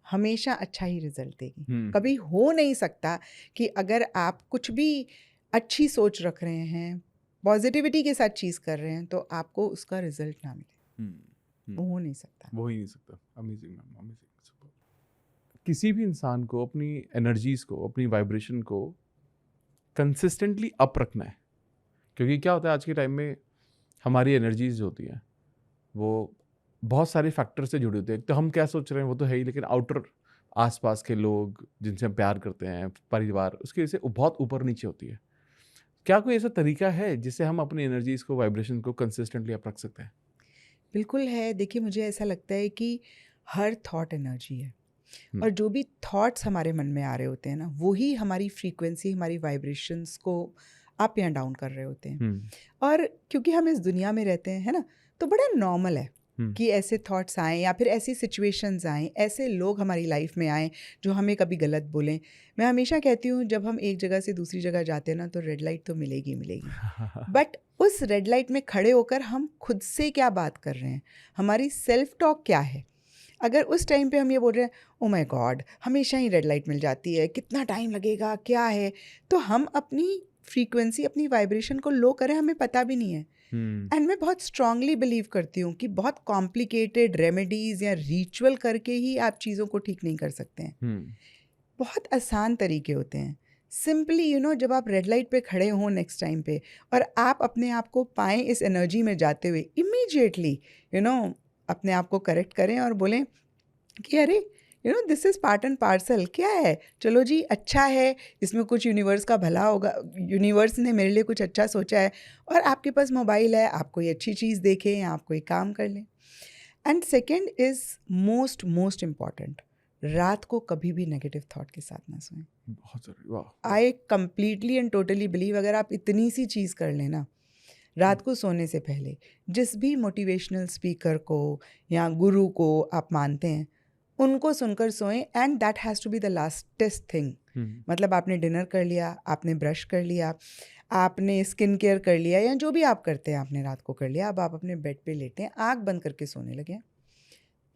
हमेशा अच्छा ही रिजल्ट देगी। कभी हो नहीं सकता कि अगर आप कुछ भी अच्छी सोच रख रहे हैं, पॉजिटिविटी के साथ चीज़ कर रहे हैं, तो आपको उसका रिजल्ट ना मिले। वो हो नहीं सकता, वो ही नहीं सकता। Amazing ma'am, amazing. किसी भी इंसान को अपनी एनर्जीज को, अपनी वाइब्रेशन को कंसिस्टेंटली अप रखना है, क्योंकि क्या होता है आज के टाइम में हमारी एनर्जीज जो होती हैं वो बहुत सारे फैक्टर से जुड़ी होती है। तो हम क्या सोच रहे हैं वो तो है ही, लेकिन आउटर आसपास के लोग जिनसे हम प्यार करते हैं, परिवार, उसकी वजह से बहुत ऊपर नीचे होती है। क्या कोई ऐसा तरीका है जिससे हम अपनी एनर्जीज को, वाइब्रेशन को कंसिस्टेंटली अप रख सकते हैं? बिल्कुल है। देखिए मुझे ऐसा लगता है कि हर थॉट एनर्जी है, और जो भी थॉट्स हमारे मन में आ रहे होते हैं ना, वही हमारी फ्रीक्वेंसी, हमारी वाइब्रेशंस को अप या डाउन कर रहे होते हैं। और क्योंकि हम इस दुनिया में रहते हैं, है ना, तो बड़ा नॉर्मल है कि ऐसे थॉट्स आएँ या फिर ऐसी सिचुएशंस आएँ, ऐसे लोग हमारी लाइफ में आएँ जो हमें कभी गलत बोलें। मैं हमेशा कहती हूँ जब हम एक जगह से दूसरी जगह जाते हैं ना, तो रेड लाइट तो मिलेगी मिलेगी, बट उस रेड लाइट में खड़े होकर हम खुद से क्या बात कर रहे हैं, हमारी सेल्फ टॉक क्या है। अगर उस टाइम पे हम ये बोल रहे हैं ओ माय गॉड हमेशा ही रेड लाइट मिल जाती है, कितना टाइम लगेगा, क्या है, तो हम अपनी फ्रीक्वेंसी, अपनी वाइब्रेशन को लो करें, हमें पता भी नहीं है। एंड मैं बहुत स्ट्रांगली बिलीव करती हूँ कि बहुत कॉम्प्लिकेटेड रेमेडीज़ या रिचुअल करके ही आप चीज़ों को ठीक नहीं कर सकते हैं। बहुत आसान तरीके होते हैं। सिंपली जब आप रेड लाइट पे खड़े हों नेक्स्ट टाइम पे, और आप अपने आप को पाएँ इस एनर्जी में जाते हुए, इमीडिएटली अपने आप को करेक्ट करें और बोलें कि अरे this is part and parcel, क्या है, चलो जी अच्छा है, इसमें कुछ यूनिवर्स का भला होगा, यूनिवर्स ने मेरे लिए कुछ अच्छा सोचा है। और आपके पास मोबाइल है, आप कोई अच्छी चीज़ देखें या आप कोई काम कर लें। And second is most important, रात को कभी भी नेगेटिव थॉट के साथ ना सोएं। बहुत जरूरी। वाह। I completely and totally believe, अगर आप इतनी सी चीज़ कर लेना, रात को सोने से पहले जिस भी मोटिवेशनल स्पीकर को या गुरु को आप मानते हैं, उनको सुनकर सोएं, and that has to be the lastest thing. मतलब आपने डिनर कर लिया, आपने ब्रश कर लिया, आपने स्किन केयर कर लिया, या जो भी आप करते हैं आपने रात को कर लिया, अब आप अपने बेड पे लेटे हैं, आँख बंद करके सोने लगे।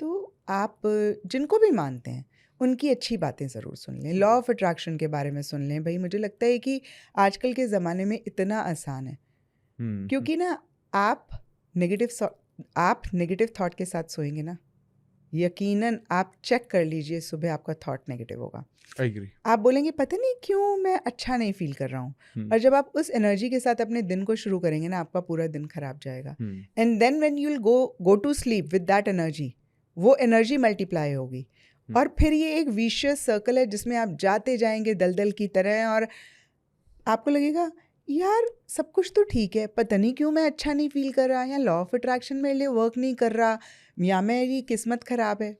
तो आप जिनको भी मानते हैं उनकी अच्छी बातें ज़रूर सुन लें, लॉ ऑफ अट्रैक्शन के बारे में सुन लें। भाई मुझे लगता है कि आजकल के ज़माने में इतना आसान है, क्योंकि ना आप नेगेटिव थॉट के साथ सोएंगे ना, यकीनन आप चेक कर लीजिए, सुबह आपका थॉट नेगेटिव होगा। I agree. आप बोलेंगे पता नहीं क्यों मैं अच्छा नहीं फील कर रहा हूँ, और जब आप उस एनर्जी के साथ अपने दिन को शुरू करेंगे ना, आपका पूरा दिन खराब जाएगा। And then when you will go to sleep with that energy, वो एनर्जी मल्टीप्लाई होगी, और फिर ये एक विशियस सर्कल है जिसमें आप जाते जाएंगे दलदल की तरह, और आपको लगेगा यार सब कुछ तो ठीक है, पता नहीं क्यों मैं अच्छा नहीं फील कर रहा, या लॉ ऑफ अट्रैक्शन मेरे लिए वर्क नहीं कर रहा, या मेरी किस्मत खराब है।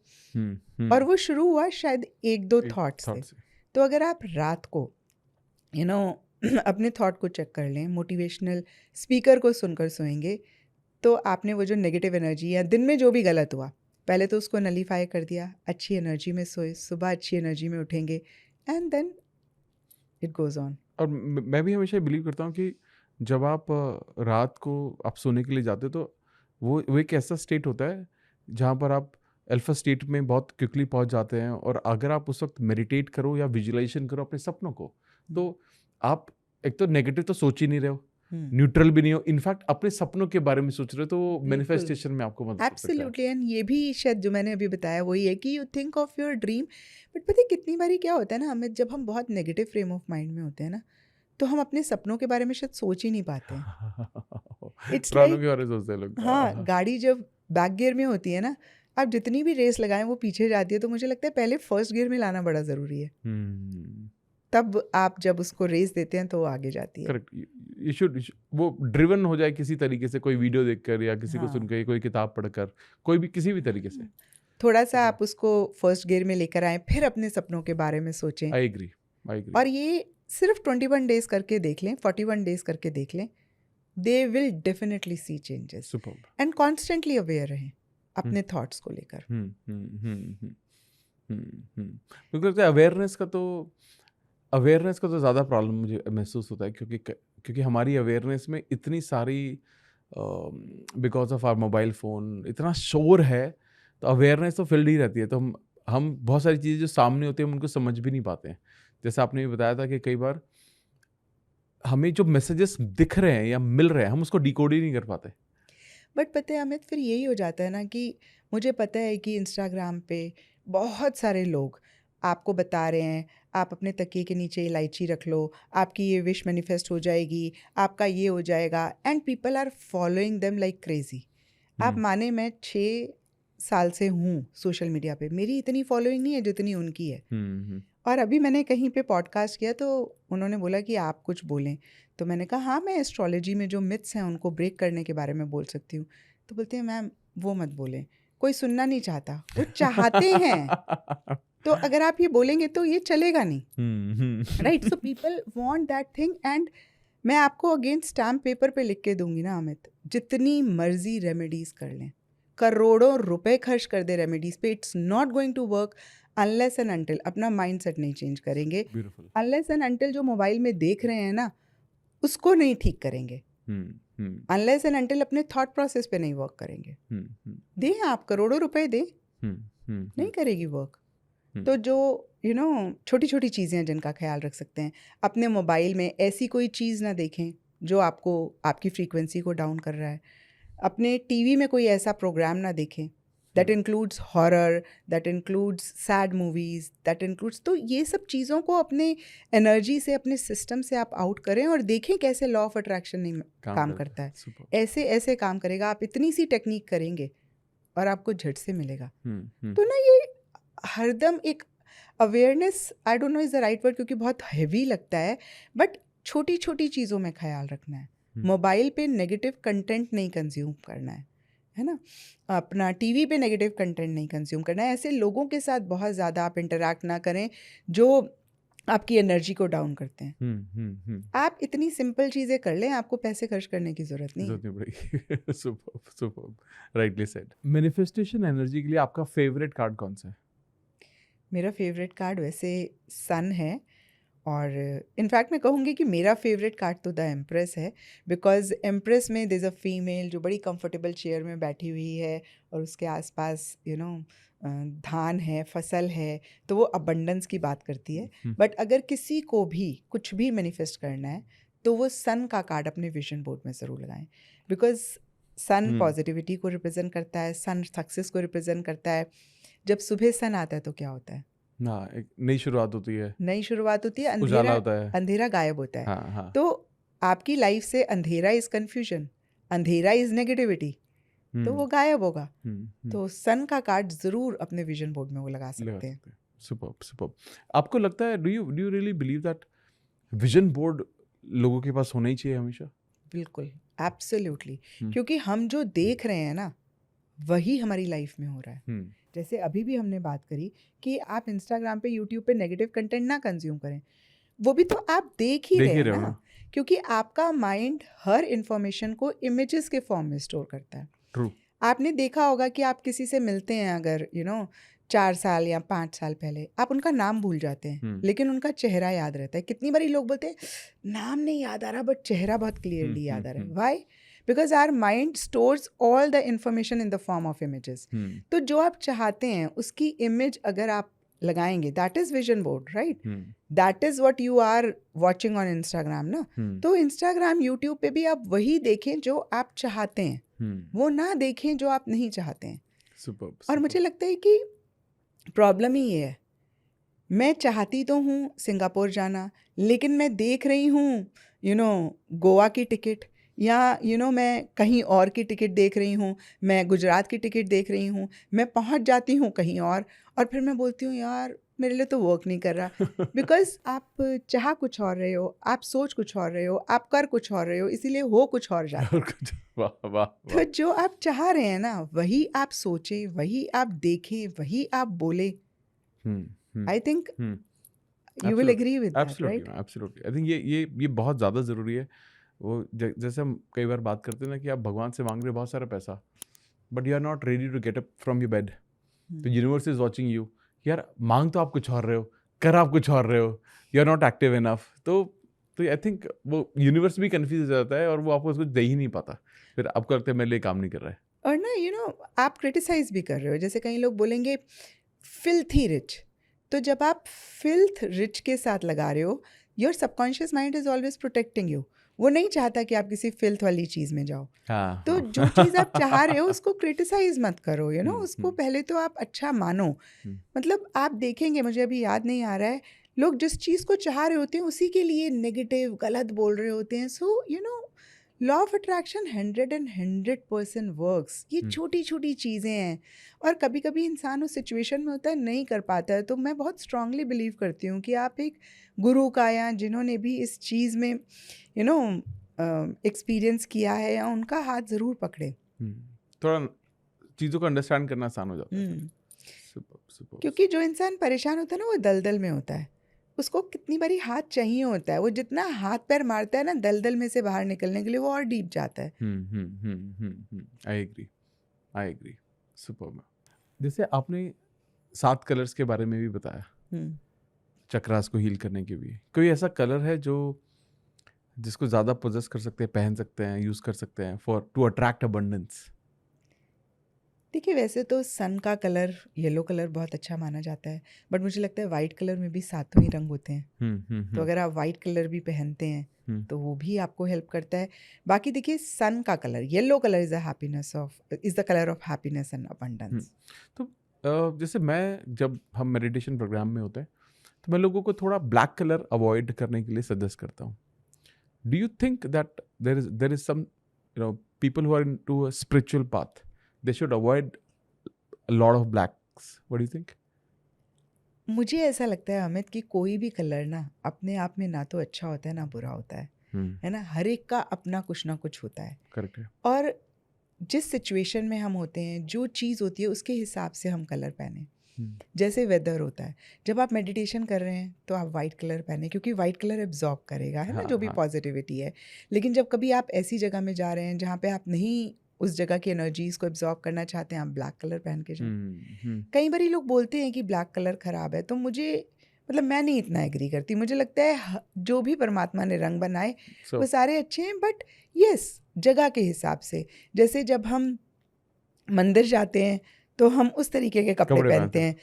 और वो शुरू हुआ शायद एक दो थॉट से। तो अगर आप रात को अपने थॉट को चेक कर लें, मोटिवेशनल स्पीकर को सुनकर सोएंगे, तो आपने वो जो नेगेटिव एनर्जी या दिन में जो भी गलत हुआ, पहले तो उसको नलीफाई कर दिया, अच्छी एनर्जी में सोए, सुबह अच्छी एनर्जी में उठेंगे, and then it goes on. और मैं भी हमेशा बिलीव करता हूँ कि जब आप रात को आप सोने के लिए जाते हो, तो वो एक ऐसा स्टेट होता है जहाँ पर आप अल्फा स्टेट में बहुत क्विकली पहुँच जाते हैं, और अगर आप उस वक्त मेडिटेट करो या विजुअलाइजेशन करो अपने सपनों को, तो आप एक तो नेगेटिव तो सोच ही नहीं रहे हो, न्यूट्रल भी नहीं हो, इनफैक्ट अपने सपनों के बारे में सोच रहे हो, तो मैनिफेस्टेशन में आपको मदद कर सकता है। एब्सोल्युटली। एंड ये भी शायद जो मैंने अभी बताया वही है कि you think of your dream, but पता है कितनी बारी क्या होता है ना, हमें जब हम बहुत नेगेटिव फ्रेम ऑफ माइंड में होते हैं ना, तो हम अपने सपनों के बारे में शायद सोच ही नहीं पाते हैं। इट्स प्राणों के बारे में सोचते हैं लोग। हाँ, गाड़ी जब बैक गियर में होती है ना, आप जितनी भी रेस लगाएं वो पीछे जाती है, तो मुझे लगता है पहले फर्स्ट गियर में लाना बड़ा ज़रूरी है, तब आप जब उसको रेस देते हैं तो वो आगे जाती है। करेक्ट। यू शुड वो ड्रिवन हो जाए किसी तरीके से, कोई वीडियो देखकर या किसी को सुनकर, कोई किताब पढ़कर, कोई भी किसी भी तरीके से थोड़ा सा आप उसको फर्स्ट गियर में लेकर आए, फिर अपने सपनों के बारे में सोचें। I agree. और ये सिर्फ 21 डेज करके देख लें, 41 डेज करके देख लें, they will definitely see changes. And constantly aware रहें अपने थॉट्स को लेकर। मुझे लगता है अवेयरनेस का तो ज़्यादा प्रॉब्लम मुझे महसूस होता है, क्योंकि हमारी अवेयरनेस में इतनी सारी because of our mobile phone इतना शोर है, तो अवेयरनेस तो फील्ड ही रहती है, तो हम बहुत सारी चीज़ें जो सामने होती हैं हम उनको समझ भी नहीं पाते हैं। जैसे आपने भी बताया था कि कई बार हमें जो मैसेजेस दिख रहे हैं या मिल रहे हैं, हम उसको डिकोड ही नहीं कर पाते। बट पता है अमित, फिर यही हो जाता है ना कि मुझे पता है कि इंस्टाग्राम पे बहुत सारे लोग आपको बता रहे हैं आप अपने तकिए के नीचे इलायची रख लो, आपकी ये विश मैनिफेस्ट हो जाएगी, आपका ये हो जाएगा, and people are following them like crazy. आप माने मैं 6 साल से हूँ सोशल मीडिया पे, मेरी इतनी फॉलोइंग नहीं है जितनी उनकी है। और अभी मैंने कहीं पे पॉडकास्ट किया तो उन्होंने बोला कि आप कुछ बोलें, तो मैंने कहा हाँ मैं एस्ट्रोलॉजी में जो मिथ्स हैं उनको ब्रेक करने के बारे में बोल सकती हूँ। तो बोलते हैं मैम वो मत बोलें, कोई सुनना नहीं चाहता, वो चाहते हैं तो अगर आप ये बोलेंगे तो ये चलेगा नहीं, right? So people want that thing, and मैं आपको अगेन स्टैम्प पेपर पे लिख के दूंगी ना अमित, जितनी मर्जी रेमेडीज कर लें, करोड़ों रुपए खर्च कर दे रेमेडीज पे, it's not going to work unless and until अपना माइंडसेट नहीं चेंज करेंगे, अनलेस एंड अनटिल जो मोबाइल में देख रहे हैं ना उसको नहीं ठीक करेंगे, अनलेस एंड अनटिल अपने थॉट प्रोसेस पे नहीं वर्क करेंगे। दें आप करोड़ों रुपए दें, नहीं करेगी वर्क। तो जो छोटी छोटी चीज़ें हैं जिनका ख्याल रख सकते हैं, अपने मोबाइल में ऐसी कोई चीज़ ना देखें जो आपको आपकी फ्रीक्वेंसी को डाउन कर रहा है, अपने टीवी में कोई ऐसा प्रोग्राम ना देखें that includes horror, that includes sad movies, that includes, तो ये सब चीज़ों को अपने एनर्जी से, अपने सिस्टम से आप आउट करें और देखें कैसे लॉ ऑफ अट्रैक्शन नहीं काम करता है। ऐसे ऐसे काम करेगा, आप इतनी सी टेक्निक करेंगे और आपको झट से मिलेगा। तो ना ये हरदम एक awareness, I don't know is the right word क्योंकि बहुत हैवी लगता है, बट छोटी छोटी चीज़ों में ख्याल रखना है। मोबाइल पे नेगेटिव कंटेंट नहीं कंज्यूम करना है ना, अपना टीवी पे नेगेटिव कंटेंट नहीं कंज्यूम करना है, ऐसे लोगों के साथ बहुत ज़्यादा आप इंटरेक्ट ना करें जो आपकी एनर्जी को डाउन करते हैं। आप इतनी सिंपल चीज़ें कर लें, आपको पैसे खर्च करने की ज़रूरत नहीं है। Superb, rightly said. Manifestation energy के लिए आपका फेवरेट कार्ड कौन सा है? मेरा फेवरेट कार्ड वैसे सन है, और इनफैक्ट मैं कहूँगी कि मेरा फेवरेट कार्ड तो द एम्प्रेस है, बिकॉज एम्प्रेस में देयर इज़ अ फीमेल जो बड़ी कंफर्टेबल चेयर में बैठी हुई है और उसके आसपास धान है, फसल है, तो वो अबंडेंस की बात करती है। बट अगर किसी को भी कुछ भी मैनिफेस्ट करना है तो वो सन का कार्ड अपने विजन बोर्ड में ज़रूर लगाएं, बिकॉज सन पॉजिटिविटी को रिप्रेजेंट करता है, सन सक्सेस को रिप्रेजेंट करता है। जब सुबह सन आता है तो क्या होता है? हाँ, एक नई शुरुआत होती है, नई शुरुआत होती है, उजाला अंधेरा होता है। अंधेरा गायब होता है। हाँ हाँ। तो आपकी लाइफ से अंधेरा इज कंफ्यूजन, अंधेरा इज नेगेटिविटी, तो वो गायब होगा। तो सन का कार्ड जरूर अपने विजन बोर्ड में वो लगा सकते हैं। Superb superb. आपको लगता है, do you really believe that vision board लोगों के पास होना ही चाहिए हमेशा? बिल्कुल, एब्सोल्युटली, क्योंकि हम जो देख रहे हैं ना वही हमारी लाइफ में हो रहा है। जैसे अभी भी हमने बात करी कि आप इंस्टाग्राम पे, यूट्यूब पे नेगेटिव कंटेंट ना कंज्यूम करें, वो भी तो आप देख ही रहे हैं ना, क्योंकि आपका माइंड हर इंफॉर्मेशन को इमेजेस के फॉर्म में स्टोर करता है। ट्रू। आपने देखा होगा कि आप किसी से मिलते हैं, अगर 4 साल या 5 साल पहले, आप उनका नाम भूल जाते हैं लेकिन उनका चेहरा याद रहता है। कितनी बारी लोग बोलते हैं नाम नहीं याद आ रहा बट चेहरा बहुत क्लियरली याद आ रहा है। Why? Because our mind stores all the information in the form of images. तो जो आप चाहते हैं उसकी इमेज अगर आप लगाएंगे, that is vision board, right? That is what you are watching on Instagram ना। तो इंस्टाग्राम, यूट्यूब पे भी आप वही देखें जो आप चाहते हैं, वो ना देखें जो आप नहीं चाहते हैं। और मुझे लगता है कि प्रॉब्लम ही ये है, मैं चाहती तो हूँ सिंगापुर जाना, लेकिन मैं देख रही हूँ गोवा की टिकट, या मैं कहीं और की टिकट देख रही हूँ, मैं गुजरात की टिकट देख रही हूँ, मैं पहुँच जाती हूँ कहीं और फिर मैं बोलती हूँ यार मेरे लिए तो वर्क नहीं कर रहा। बिकॉज आप चाह कुछ और रहे हो, आप सोच कुछ और रहे हो, आप कर कुछ और रहे हो, इसीलिए हो कुछ और जाता है। वाह वाह। तो जो आप चाह रहे हैं ना वही आप सोचें, वही आप देखें, वही आप बोले। I think you will agree with that, right? Absolutely. I think ये बहुत ज़्यादा ज़रूरी है। वो जैसे हम कई बार बात करते हैं ना कि आप भगवान से मांग रहे हो बहुत सारा पैसा, but you are not ready to get up from your bed. तो यूनिवर्स इज वॉचिंग यू, यार मांग तो आप कुछ और रहे हो, कर आप कुछ और रहे हो, you are not active enough. तो आई थिंक वो यूनिवर्स भी कंफ्यूज हो जाता है और वो आपको कुछ दे ही नहीं पाता, फिर आपको लगता है मेरे लिए काम नहीं कर रहा है। और ना आप क्रिटिसाइज भी कर रहे हो। जैसे कई लोग बोलेंगे फिल्थी रिच, तो जब आप फिल्थ रिच के साथ लगा रहे हो, your subconscious mind is always protecting you. वो नहीं चाहता कि आप किसी फिल्थ वाली चीज़ में जाओ। तो जो चीज़ आप चाह रहे हो उसको क्रिटिसाइज मत करो, उसको पहले तो आप अच्छा मानो। मतलब आप देखेंगे, मुझे अभी याद नहीं आ रहा है, लोग जिस चीज़ को चाह रहे होते हैं उसी के लिए नेगेटिव गलत बोल रहे होते हैं। So law of attraction 100% works. ये छोटी छोटी चीज़ें हैं, और कभी कभी इंसान उस सिचुएशन में होता है नहीं कर पाता है। तो मैं बहुत स्ट्रांगली बिलीव करती हूँ कि आप एक गुरु का, या जिन्होंने भी इस चीज़ में एक्सपीरियंस किया है, या उनका हाथ ज़रूर पकड़े। थोड़ा चीज़ों को अंडरस्टैंड करना आसान हो जाता है। क्योंकि जो इंसान परेशान होता है ना वो दलदल में होता है, उसको कितनी बारी हाथ चाहिए होता है। वो जितना हाथ पैर मारता है ना दलदल में से बाहर निकलने के लिए, वो और डीप जाता है। I agree. सुपर। जैसे आपने 7 कलर्स के बारे में भी बताया, चक्रास को हील करने के भी, कोई ऐसा कलर है जो जिसको ज़्यादा पोजेस कर सकते हैं, पहन सकते हैं, यूज़ कर सकते हैं फॉर टू अट्रैक्ट अबंडेंस? देखिए, वैसे तो सन का कलर येलो कलर बहुत अच्छा माना जाता है, बट मुझे लगता है वाइट कलर में भी 7 ही रंग होते हैं। तो अगर आप वाइट कलर भी पहनते हैं तो वो भी आपको हेल्प करता है। बाकी देखिए, सन का colour yellow colour is the colour of happiness and abundance. तो जैसे जब हम मेडिटेशन प्रोग्राम में होते हैं तो मैं लोगों को थोड़ा ब्लैक कलर अवॉइड करने के लिए सजेस्ट करता हूँ। Do you think that there is some people who are into a spiritual path, they should avoid a lot of blacks? What do you think? मुझे ऐसा लगता है अमित कि कोई भी कलर ना अपने आप में ना तो अच्छा होता है ना बुरा होता है ना। हर एक का अपना कुछ ना कुछ होता है। करेक्ट है। और जिस सिचुएशन में हम होते हैं, जो चीज़ होती है उसके हिसाब से हम कलर पहने। जैसे वेदर होता है, जब आप मेडिटेशन कर रहे हैं तो आप वाइट कलर पहने, क्योंकि वाइट कलर एब्जॉर्ब करेगा, है ना, जो भी पॉजिटिविटी है। लेकिन जब कभी आप ऐसी जगह में जा रहे हैं जहाँ पे आप नहीं उस जगह की एनर्जीज को एब्जॉर्ब करना चाहते हैं, आप ब्लैक कलर पहन के जाएं। हम्म। कई बार लोग बोलते हैं कि ब्लैक कलर खराब है, तो मुझे मतलब मैं नहीं इतना एग्री करती। मुझे लगता है जो भी परमात्मा ने रंग बनाए वो सारे अच्छे हैं, बट यस जगह के हिसाब से। जैसे जब हम मंदिर जाते हैं तो हम उस तरीके के कपड़े पहनते हैं,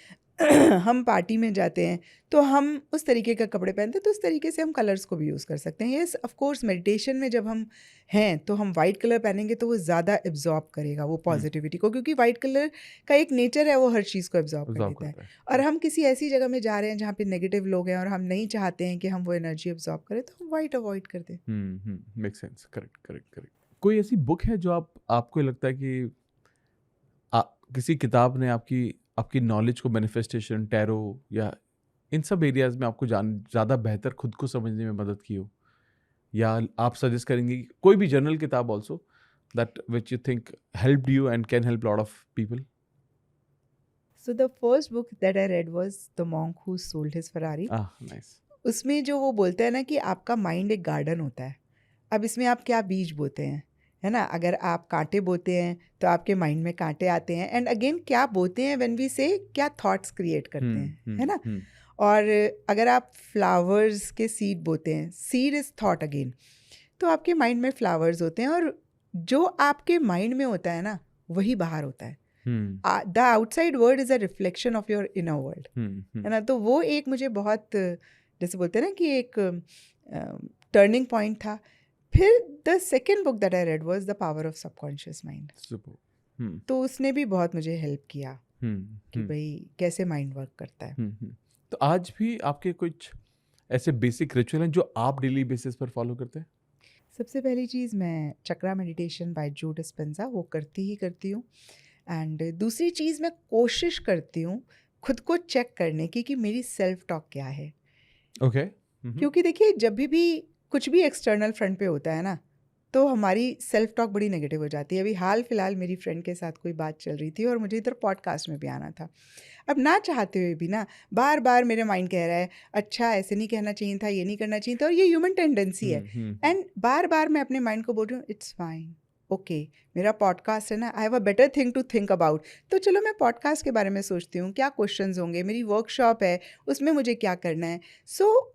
हम पार्टी में जाते हैं तो हम उस तरीके का कपड़े पहनते हैं, तो उस तरीके से हम कलर्स को भी यूज़ कर सकते हैं। यस ऑफ कोर्स मेडिटेशन में जब हम हैं तो हम वाइट कलर पहनेंगे तो वो ज़्यादा एब्जॉर्ब करेगा वो पॉजिटिविटी को, क्योंकि वाइट कलर का एक नेचर है, वो हर चीज़ को एब्जॉर्ब कर लेता है। और हम किसी ऐसी जगह में जा रहे हैं जहाँ पे नेगेटिव लोग हैं और हम नहीं चाहते हैं कि हम वो एनर्जी एब्जॉर्ब करें, तो हम वाइट अवॉइड कर दें। Make sense. Correct correct correct. कोई ऐसी बुक है जो आपको लगता है कि किसी किताब ने आपकी नॉलेज को, मैनिफेस्टेशन, टैरो या इन सब एरियाज में आपको ज़्यादा बेहतर खुद को समझने में मदद की हो, या आप सजेस्ट करेंगे कि कोई भी जर्नल किताब also that which you think helped you and can help lot of people? So the first book that I read was The Monk Who Sold His Ferrari. Nice. उसमें जो वो बोलता है ना कि आपका माइंड एक गार्डन होता है। अब इसमें आप क्या बीज बोते हैं, है ना? अगर आप कांटे बोते हैं तो आपके माइंड में कांटे आते हैं। एंड अगेन क्या बोते हैं, व्हेन वी से क्या थॉट्स क्रिएट करते हैं, है ना? और अगर आप फ्लावर्स के सीड बोते हैं, सीड इज थॉट अगेन, तो आपके माइंड में फ्लावर्स होते हैं, और जो आपके माइंड में होता है ना वही बाहर होता है। The outside world is a reflection of your inner world, है ना? तो वो एक मुझे बहुत, जैसे बोलते हैं ना कि एक टर्निंग पॉइंट था। फिर the second book that I read was the power of subconscious mind. तो उसने भी बहुत मुझे हेल्प किया कि भाई कैसे माइंड वर्क करता है। तो आज भी आपके कुछ ऐसे बेसिक रिचुअल हैं जो आप डेली बेसिस पर फॉलो करते हैं? सबसे पहली चीज़, मैं चक्रा मेडिटेशन बाय जो डिस्पेंजा वो करती हूँ। एंड दूसरी चीज़, मैं कोशिश करती हूँ खुद को चेक करने की कि मेरी सेल्फ टॉक क्या है। ओके। क्योंकि देखिए जब भी कुछ भी एक्सटर्नल फ्रंट पे होता है ना, तो हमारी सेल्फ टॉक बड़ी नेगेटिव हो जाती है। अभी हाल फिलहाल मेरी फ्रेंड के साथ कोई बात चल रही थी और मुझे इधर पॉडकास्ट में भी आना था। अब ना चाहते हुए भी ना बार बार मेरे माइंड कह रहा है अच्छा ऐसे नहीं कहना चाहिए था, ये नहीं करना चाहिए था, और ये ह्यूमन टेंडेंसी है। एंड बार बार मैं अपने माइंड को बोल रही हूँ इट्स फाइन, ओके, मेरा पॉडकास्ट है ना, I have a better thing to think about. तो चलो मैं पॉडकास्ट के बारे में सोचती हूँ, क्या क्वेश्चंस होंगे, मेरी वर्कशॉप है उसमें मुझे क्या करना है। सो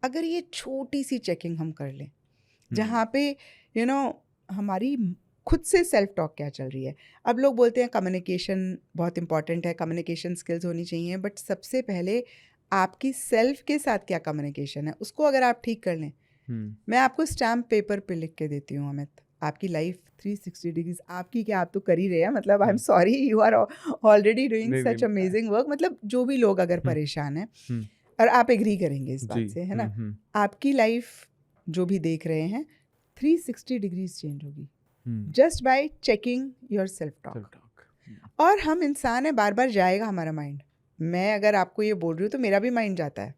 अगर ये छोटी सी चेकिंग हम कर लें जहाँ पे हमारी खुद से सेल्फ टॉक क्या चल रही है। अब लोग बोलते हैं कम्युनिकेशन बहुत इंपॉर्टेंट है, कम्युनिकेशन स्किल्स होनी चाहिए, बट सबसे पहले आपकी सेल्फ के साथ क्या कम्युनिकेशन है उसको अगर आप ठीक कर लें। मैं आपको स्टैम्प पेपर पे लिख के देती हूँ अमित, आपकी लाइफ 360 डिग्रीज आपकी क्या, आप तो कर ही रहे हैं, मतलब I am sorry you are already doing such amazing work. मतलब जो भी लोग अगर परेशान हैं और आप एग्री करेंगे इस बात से, है ना, आपकी लाइफ जो भी देख रहे हैं 360 डिग्रीज चेंज होगी just by checking your self talk. और हम इंसान है, बार बार जाएगा हमारा माइंड। मैं अगर आपको ये बोल रही हूँ तो मेरा भी माइंड जाता है,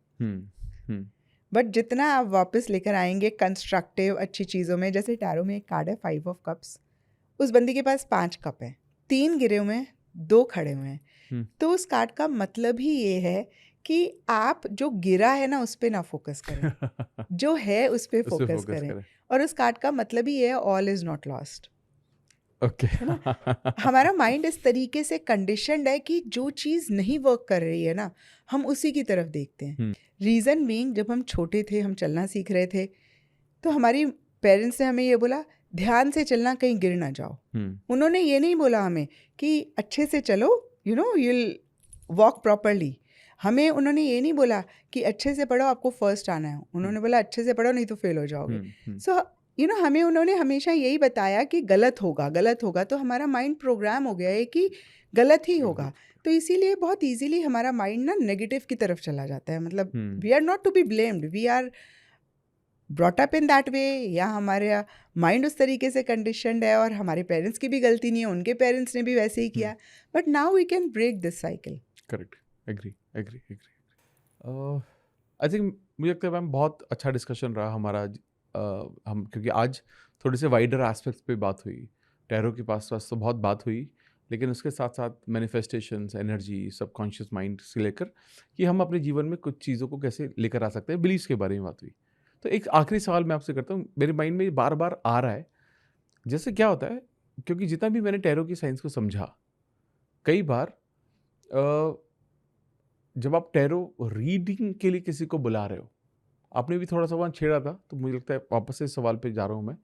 बट जितना आप वापस लेकर आएंगे कंस्ट्रक्टिव अच्छी चीज़ों में, जैसे टैरो में एक कार्ड है 5 ऑफ कप्स, उस बंदी के पास 5 कप हैं, 3 गिरे हुए हैं, 2 खड़े हुए हैं। तो उस कार्ड का मतलब ही ये है कि आप जो गिरा है ना उस पे ना फोकस करें, जो है उस पे फोकस करें। और उस कार्ड का मतलब ही है all is not lost. Okay. हमारा माइंड इस तरीके से कंडीशनड है कि जो चीज़ नहीं वर्क कर रही है ना हम उसी की तरफ देखते हैं। रीज़न बीइंग, जब हम छोटे थे, हम चलना सीख रहे थे, तो हमारी पेरेंट्स ने हमें ये बोला ध्यान से चलना, कहीं गिर ना जाओ। उन्होंने ये नहीं बोला हमें कि अच्छे से चलो, यू विल वॉक प्रॉपरली। हमें उन्होंने ये नहीं बोला कि अच्छे से पढ़ो आपको फर्स्ट आना है, उन्होंने बोला अच्छे से पढ़ो नहीं तो फेल हो जाओगे। सो हमें उन्होंने हमेशा यही बताया कि गलत होगा, तो हमारा माइंड प्रोग्राम हो गया है कि गलत ही होगा। तो इसीलिए बहुत इजीली हमारा माइंड ना नेगेटिव की तरफ चला जाता है। मतलब we are not to be blamed, we are brought up in that way, या हमारा माइंड उस तरीके से कंडीशनड है, और हमारे पेरेंट्स की भी गलती नहीं है, उनके पेरेंट्स ने भी वैसे ही किया। But now we can break this cycle. Correct, agree. I think मुझे लगता है मैम बहुत अच्छा डिस्कशन रहा हमारा। हम क्योंकि आज थोड़े से वाइडर एस्पेक्ट्स पे बात हुई, टैरो के पास तो बहुत बात हुई, लेकिन उसके साथ साथ मैनिफेस्टेशंस, एनर्जी, सबकॉन्शियस माइंड से लेकर कि हम अपने जीवन में कुछ चीज़ों को कैसे लेकर आ सकते हैं, बिलीव्स के बारे में बात हुई। तो एक आखिरी सवाल मैं आपसे करता हूँ, मेरे माइंड में बार बार आ रहा है, जैसे क्या होता है क्योंकि जितना भी मैंने टैरो की साइंस को समझा, कई बार जब आप टैरो रीडिंग के लिए किसी को बुला रहे हो, आपने भी थोड़ा सा वहाँ छेड़ा था, तो मुझे लगता है वापस से इस सवाल पे जा रहा हूँ मैं।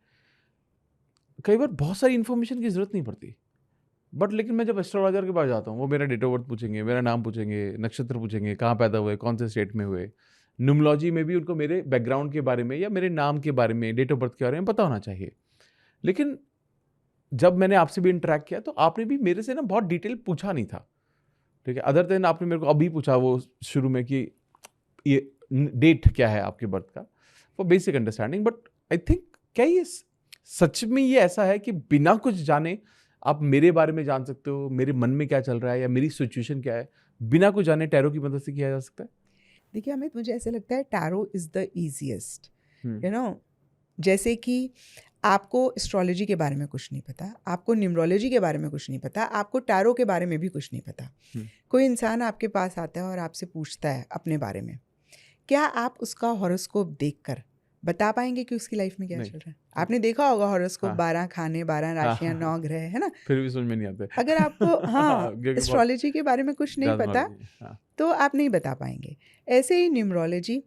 कई बार बहुत सारी इन्फॉर्मेशन की ज़रूरत नहीं पड़ती, बट लेकिन मैं जब एस्ट्रोलॉजर के पास जाता हूँ, वो मेरा डेट ऑफ बर्थ पूछेंगे, मेरा नाम पूछेंगे, नक्षत्र पूछेंगे, कहाँ पैदा हुए, कौन से स्टेट में हुए। न्यूमरोलॉजी में भी उनको मेरे बैकग्राउंड के बारे में या मेरे नाम के बारे में, डेट ऑफ बर्थ के बारे में पता होना चाहिए। लेकिन जब मैंने आपसे भी इंटरेक्ट किया तो आपने भी मेरे से ना बहुत डिटेल पूछा नहीं था, ठीक है। अदर देन आपने मेरे को अभी पूछा वो शुरू में कि ये डेट क्या है आपके बर्थ का, for basic understanding. But I think क्या ये सच में ये ऐसा है कि बिना कुछ जाने आप मेरे बारे में जान सकते हो, मेरे मन में क्या चल रहा है या मेरी सिचुएशन क्या है, बिना कुछ जाने टैरो की मदद से किया जा सकता है? देखिए अमित, मुझे ऐसे लगता है tarot is the easiest, you know. जैसे कि आपको एस्ट्रोलॉजी के बारे में कुछ नहीं पता, आपको न्यूमरोलॉजी के बारे में कुछ नहीं पता, आपको टैरो के बारे में भी कुछ नहीं पता। कोई इंसान आपके पास आता है और आपसे पूछता है अपने बारे में, क्या आप उसका हॉरोस्कोप देखकर बता पाएंगे कि उसकी लाइफ में क्या चल रहा है? आपने देखा होगा हॉरोस्कोप, 12 खाने, 12 राशियां, 9 ग्रह, है ना? फिर भी समझ में नहीं आते। अगर आपको एस्ट्रोलॉजी के बारे में कुछ नहीं पता तो आप नहीं बता पाएंगे। ऐसे ही न्यूमरोलॉजी,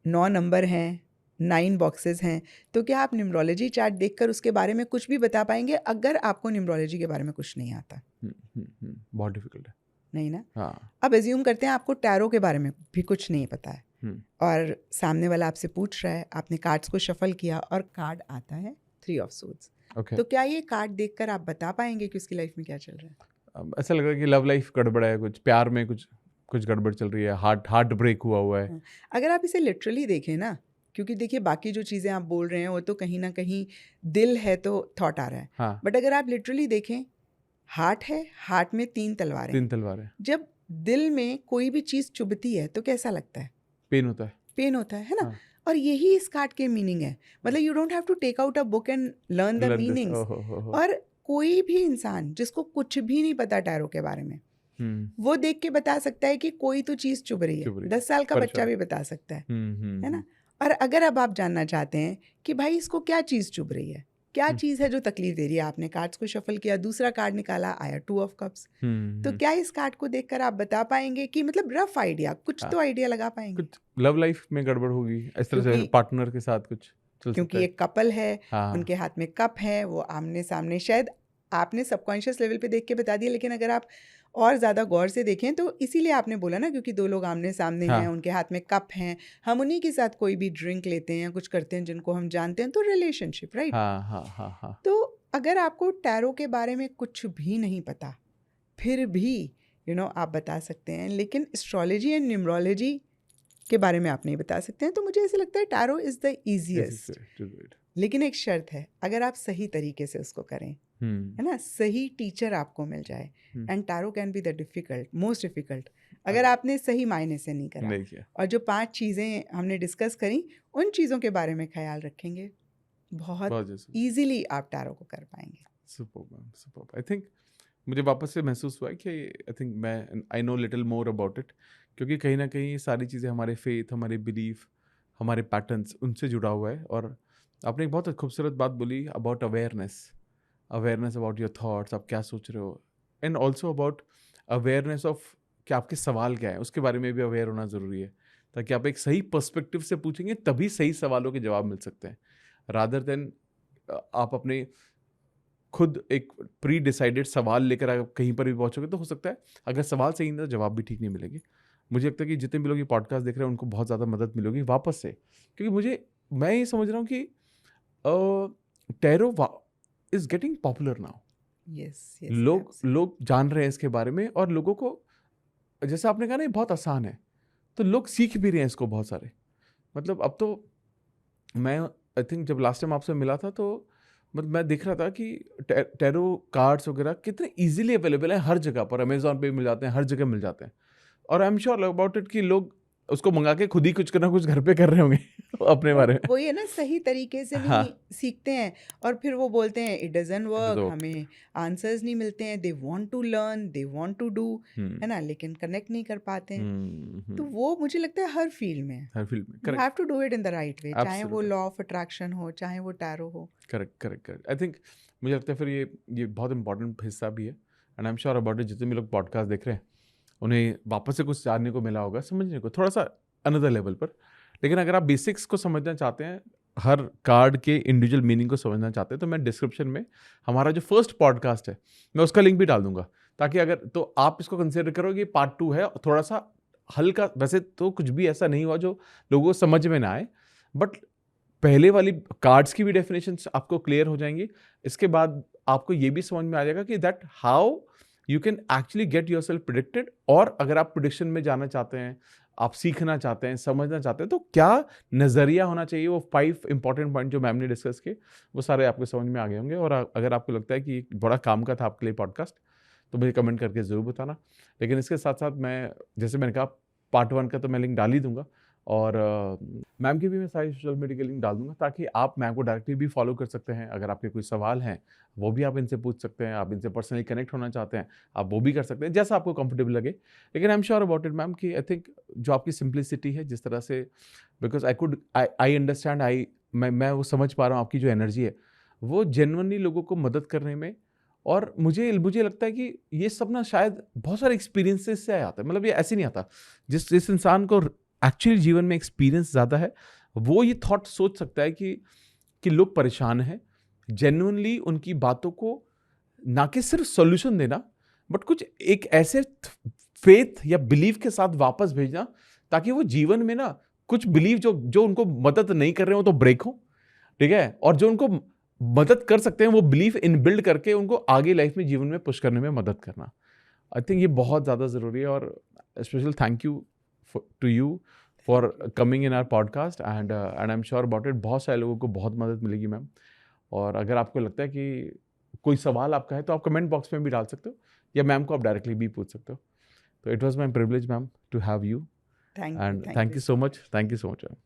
9 नंबर हैं, 9 बॉक्सेस हैं, तो क्या आप न्यूमरोलॉजी चार्ट देखकर उसके बारे में कुछ भी बता पाएंगे अगर आपको न्यूमरोलॉजी के बारे में कुछ नहीं आता? बहुत डिफिकल्ट है, नहीं ना? हाँ। अब एज्यूम करते हैं आपको टैरो के बारे में भी कुछ नहीं पता है और सामने वाला आपसे पूछ रहा है, आपने कार्ड्स को शफल किया और कार्ड आता है 3 ऑफ सोर्ड्स। तो क्या ये कार्ड देखकर आप बता पाएंगे कि उसकी लाइफ में क्या चल रहा है? ऐसा लग रहा है कि लव लाइफ गड़बड़ है, कुछ प्यार में कुछ गड़बड़ चल रही है, हार्ट ब्रेक हुआ है। अगर आप इसे लिटरली देखें ना, क्योंकि देखिए बाकी जो चीज़ें आप बोल रहे हैं वो तो कहीं ना कहीं दिल है तो थॉट आ रहा है, हाँ। बट अगर आप लिटरली देखें, हार्ट है, हार्ट में 3 तलवारें। जब दिल में कोई भी चीज़ चुभती है तो कैसा लगता है? पेन होता है ना? हाँ। और यही इस कार्ड के मीनिंग है। मतलब you don't have to take out a book and learn the meanings. और कोई भी इंसान जिसको कुछ भी नहीं पता टैरो के बारे में, वो देख के बता सकता है कि कोई तो चीज़ चुभ रही है। 10 साल का बच्चा भी बता सकता है ना? और अगर अब आप जानना चाहते हैं कि भाई इसको क्या चीज़ चुभ रही है, क्या चीज़ है जो तकलीफ दे रही है, आपने कार्ड्स को शफल किया, दूसरा कार्ड निकाला, आया 2 ऑफ कप्स। तो क्या इस कार्ड को देखकर आप बता पाएंगे कि मतलब रफ आइडिया, कुछ तो आइडिया लगा पाएंगे? कुछ लव लाइफ में गड़बड़ होगी इस तरह से, पार्टनर के साथ कुछ चल क्योंकि एक कपल है, उनके हाथ में कप है, वो आमने सामने, शायद आपने सबकॉन्शियस लेवल पे देख के बता दिया, लेकिन अगर आप और ज़्यादा गौर से देखें तो इसीलिए आपने बोला ना, क्योंकि 2 लोग आमने सामने हैं, उनके हाथ में कप हैं, हम उन्हीं के साथ कोई भी ड्रिंक लेते हैं या कुछ करते हैं जिनको हम जानते हैं, तो रिलेशनशिप, राइट? तो अगर आपको टैरो के बारे में कुछ भी नहीं पता, फिर भी आप बता सकते हैं, लेकिन एस्ट्रोलॉजी एंड न्यूमरोलॉजी के बारे में आप नहीं बता सकते हैं, तो मुझे ऐसे लगता है टैरो इज़ द ईजीएस्ट। लेकिन एक शर्त है, अगर आप सही तरीके से उसको करें, है ना, सही टीचर आपको मिल जाए, and tarot can be the most difficult अगर आपने सही मायने से नहीं करा। और जो 5 चीज़ें हमने डिस्कस करी, उन चीज़ों के बारे में ख्याल रखेंगे, बहुत ईजिली आप टैरो को कर पाएंगे। सुपर्ब। आई थिंक मुझे वापस से महसूस हुआ है कि I think I know little more about it, क्योंकि कहीं ना कहीं ये सारी चीज़ें हमारे फेथ, हमारे बिलीफ, हमारे पैटर्न्स, उनसे जुड़ा हुआ है। और आपने एक बहुत खूबसूरत बात बोली about awareness about your thoughts, आप क्या सोच रहे हो, and also about awareness of कि आपके सवाल क्या है, उसके बारे में भी अवेयर होना ज़रूरी है, ताकि आप एक सही पर्सपेक्टिव से पूछेंगे तभी सही सवालों के जवाब मिल सकते हैं, रादर देन आप अपने खुद एक प्री डिसाइडेड सवाल लेकर आप कहीं पर भी पहुँचोगे तो हो सकता है अगर सवाल सही नहीं तो जवाब भी ठीक नहीं मिलेंगे। मुझे लगता है कि जितने भी लोग ये पॉडकास्ट देख रहे हैं उनको बहुत ज़्यादा मदद मिलेगी वापस से, क्योंकि मैं ये समझ रहा हूँ कि tarot is getting popular now. लोग जान रहे हैं इसके बारे में, और लोगों को, जैसे आपने कहा ना, बहुत आसान है, तो लोग सीख भी रहे हैं इसको बहुत सारे। मतलब अब तो मैं आई थिंक जब लास्ट टाइम आपसे मिला था तो मतलब मैं देख रहा था कि टैरो कार्ड्स वगैरह कितने इजीली अवेलेबल है हर जगह पर, अमेजोन पे भी मिल जाते हैं, हर जगह मिल जाते हैं। और आई एम श्योर अबाउट इट कि लोग उसको मंगा के खुद ही कुछ करना कुछ घर पे कर रहे होंगे अपने बारे में। वो ये ना सही तरीके से नहीं हाँ। सीखते हैं और फिर वो बोलते हैं इट डजंट वर्क, तो हमें आंसर्स नहीं मिलते हैं, they want to learn, they want to do, hmm है ना, लेकिन कनेक्ट नहीं कर पाते हैं। तो हम्म, वो मुझे लगता है हर फील्ड में हर फील्ड में you correct, have to do it in the right way, चाहे वो एब्सोल्युटली लॉ ऑफ अट्रैक्शन हो, चाहे वो टैरो हो। Correct correct correct. आई थिंक मुझे लगता है फिर ये बहुत इंपॉर्टेंट हिस्सा भी है, and I am sure about it, जितने भी लोग पॉडकास्ट देख रहे हैं उन्हें वापस से कुछ जानने को मिला होगा, समझने को थोड़ा सा अनदर लेवल पर। लेकिन अगर आप बेसिक्स को समझना चाहते हैं, हर कार्ड के इंडिविजुअल मीनिंग को समझना चाहते हैं, तो मैं डिस्क्रिप्शन में हमारा जो फर्स्ट पॉडकास्ट है मैं उसका लिंक भी डाल दूंगा, ताकि अगर तो आप इसको कंसिडर करो कि पार्ट 2 है, थोड़ा सा हल्का, वैसे तो कुछ भी ऐसा नहीं हुआ जो लोगों को समझ में ना आए, बट पहले वाली कार्ड्स की भी डेफिनेशंस आपको क्लियर हो जाएंगी। इसके बाद आपको ये भी समझ में आ जाएगा कि that how you can actually get yourself predicted, और अगर आप प्रेडिक्शन में जाना चाहते हैं, आप सीखना चाहते हैं, समझना चाहते हैं, तो क्या नज़रिया होना चाहिए, वो 5 इंपॉर्टेंट पॉइंट जो मैम ने डिस्कस किए वो सारे आपको समझ में आ गए होंगे। और अगर आपको लगता है कि बड़ा काम का था आपके लिए पॉडकास्ट, तो मुझे कमेंट करके ज़रूर बताना। लेकिन इसके साथ साथ मैं, जैसे मैंने कहा, पार्ट 1 का तो मैं लिंक डाल ही दूंगा, और मैम की भी मैं सारी सोशल मीडिया के लिंक डाल दूंगा, ताकि आप मैम को डायरेक्टली भी फॉलो कर सकते हैं। अगर आपके कोई सवाल हैं वो भी आप इनसे पूछ सकते हैं, आप इनसे पर्सनली कनेक्ट होना चाहते हैं आप वो भी कर सकते हैं, जैसा आपको कंफर्टेबल लगे। लेकिन आई am sure about it ma'am कि आई थिंक जो आपकी सिंप्लिसिटी है, जिस तरह से, बिकॉज आई अंडरस्टैंड, मैं वो समझ पा रहा हूँ आपकी जो एनर्जी है वो जेन्युइनली लोगों को मदद करने में। और मुझे लगता है कि ये सब ना शायद बहुत सारे एक्सपीरियंसेस से आता है, मतलब ये ऐसे नहीं आता। जिस इंसान को एक्चुअली जीवन में एक्सपीरियंस ज़्यादा है, वो ये थॉट सोच सकता है कि लोग परेशान हैं, जेन्युइनली उनकी बातों को ना कि सिर्फ सॉल्यूशन देना, बट कुछ एक ऐसे फेथ या बिलीव के साथ वापस भेजना, ताकि वो जीवन में ना कुछ बिलीव जो उनको मदद नहीं कर रहे हो तो ब्रेक हो, ठीक है, और जो उनको मदद कर सकते हैं वो बिलीव इन बिल्ड करके उनको आगे लाइफ में, जीवन में पुश करने में मदद करना। आई थिंक ये बहुत ज़्यादा ज़रूरी है। और special thank you to you for coming in our podcast, and I am sure about it बहुत सारे लोगों को बहुत मदद मिलेगी मैम। और अगर आपको लगता है कि कोई सवाल आपका है तो आप कमेंट बॉक्स में भी डाल सकते हो, या मैम को आप डायरेक्टली भी पूछ सकते हो। तो it was my privilege ma'am to have you, and thank you so much, thank you so much ma'am.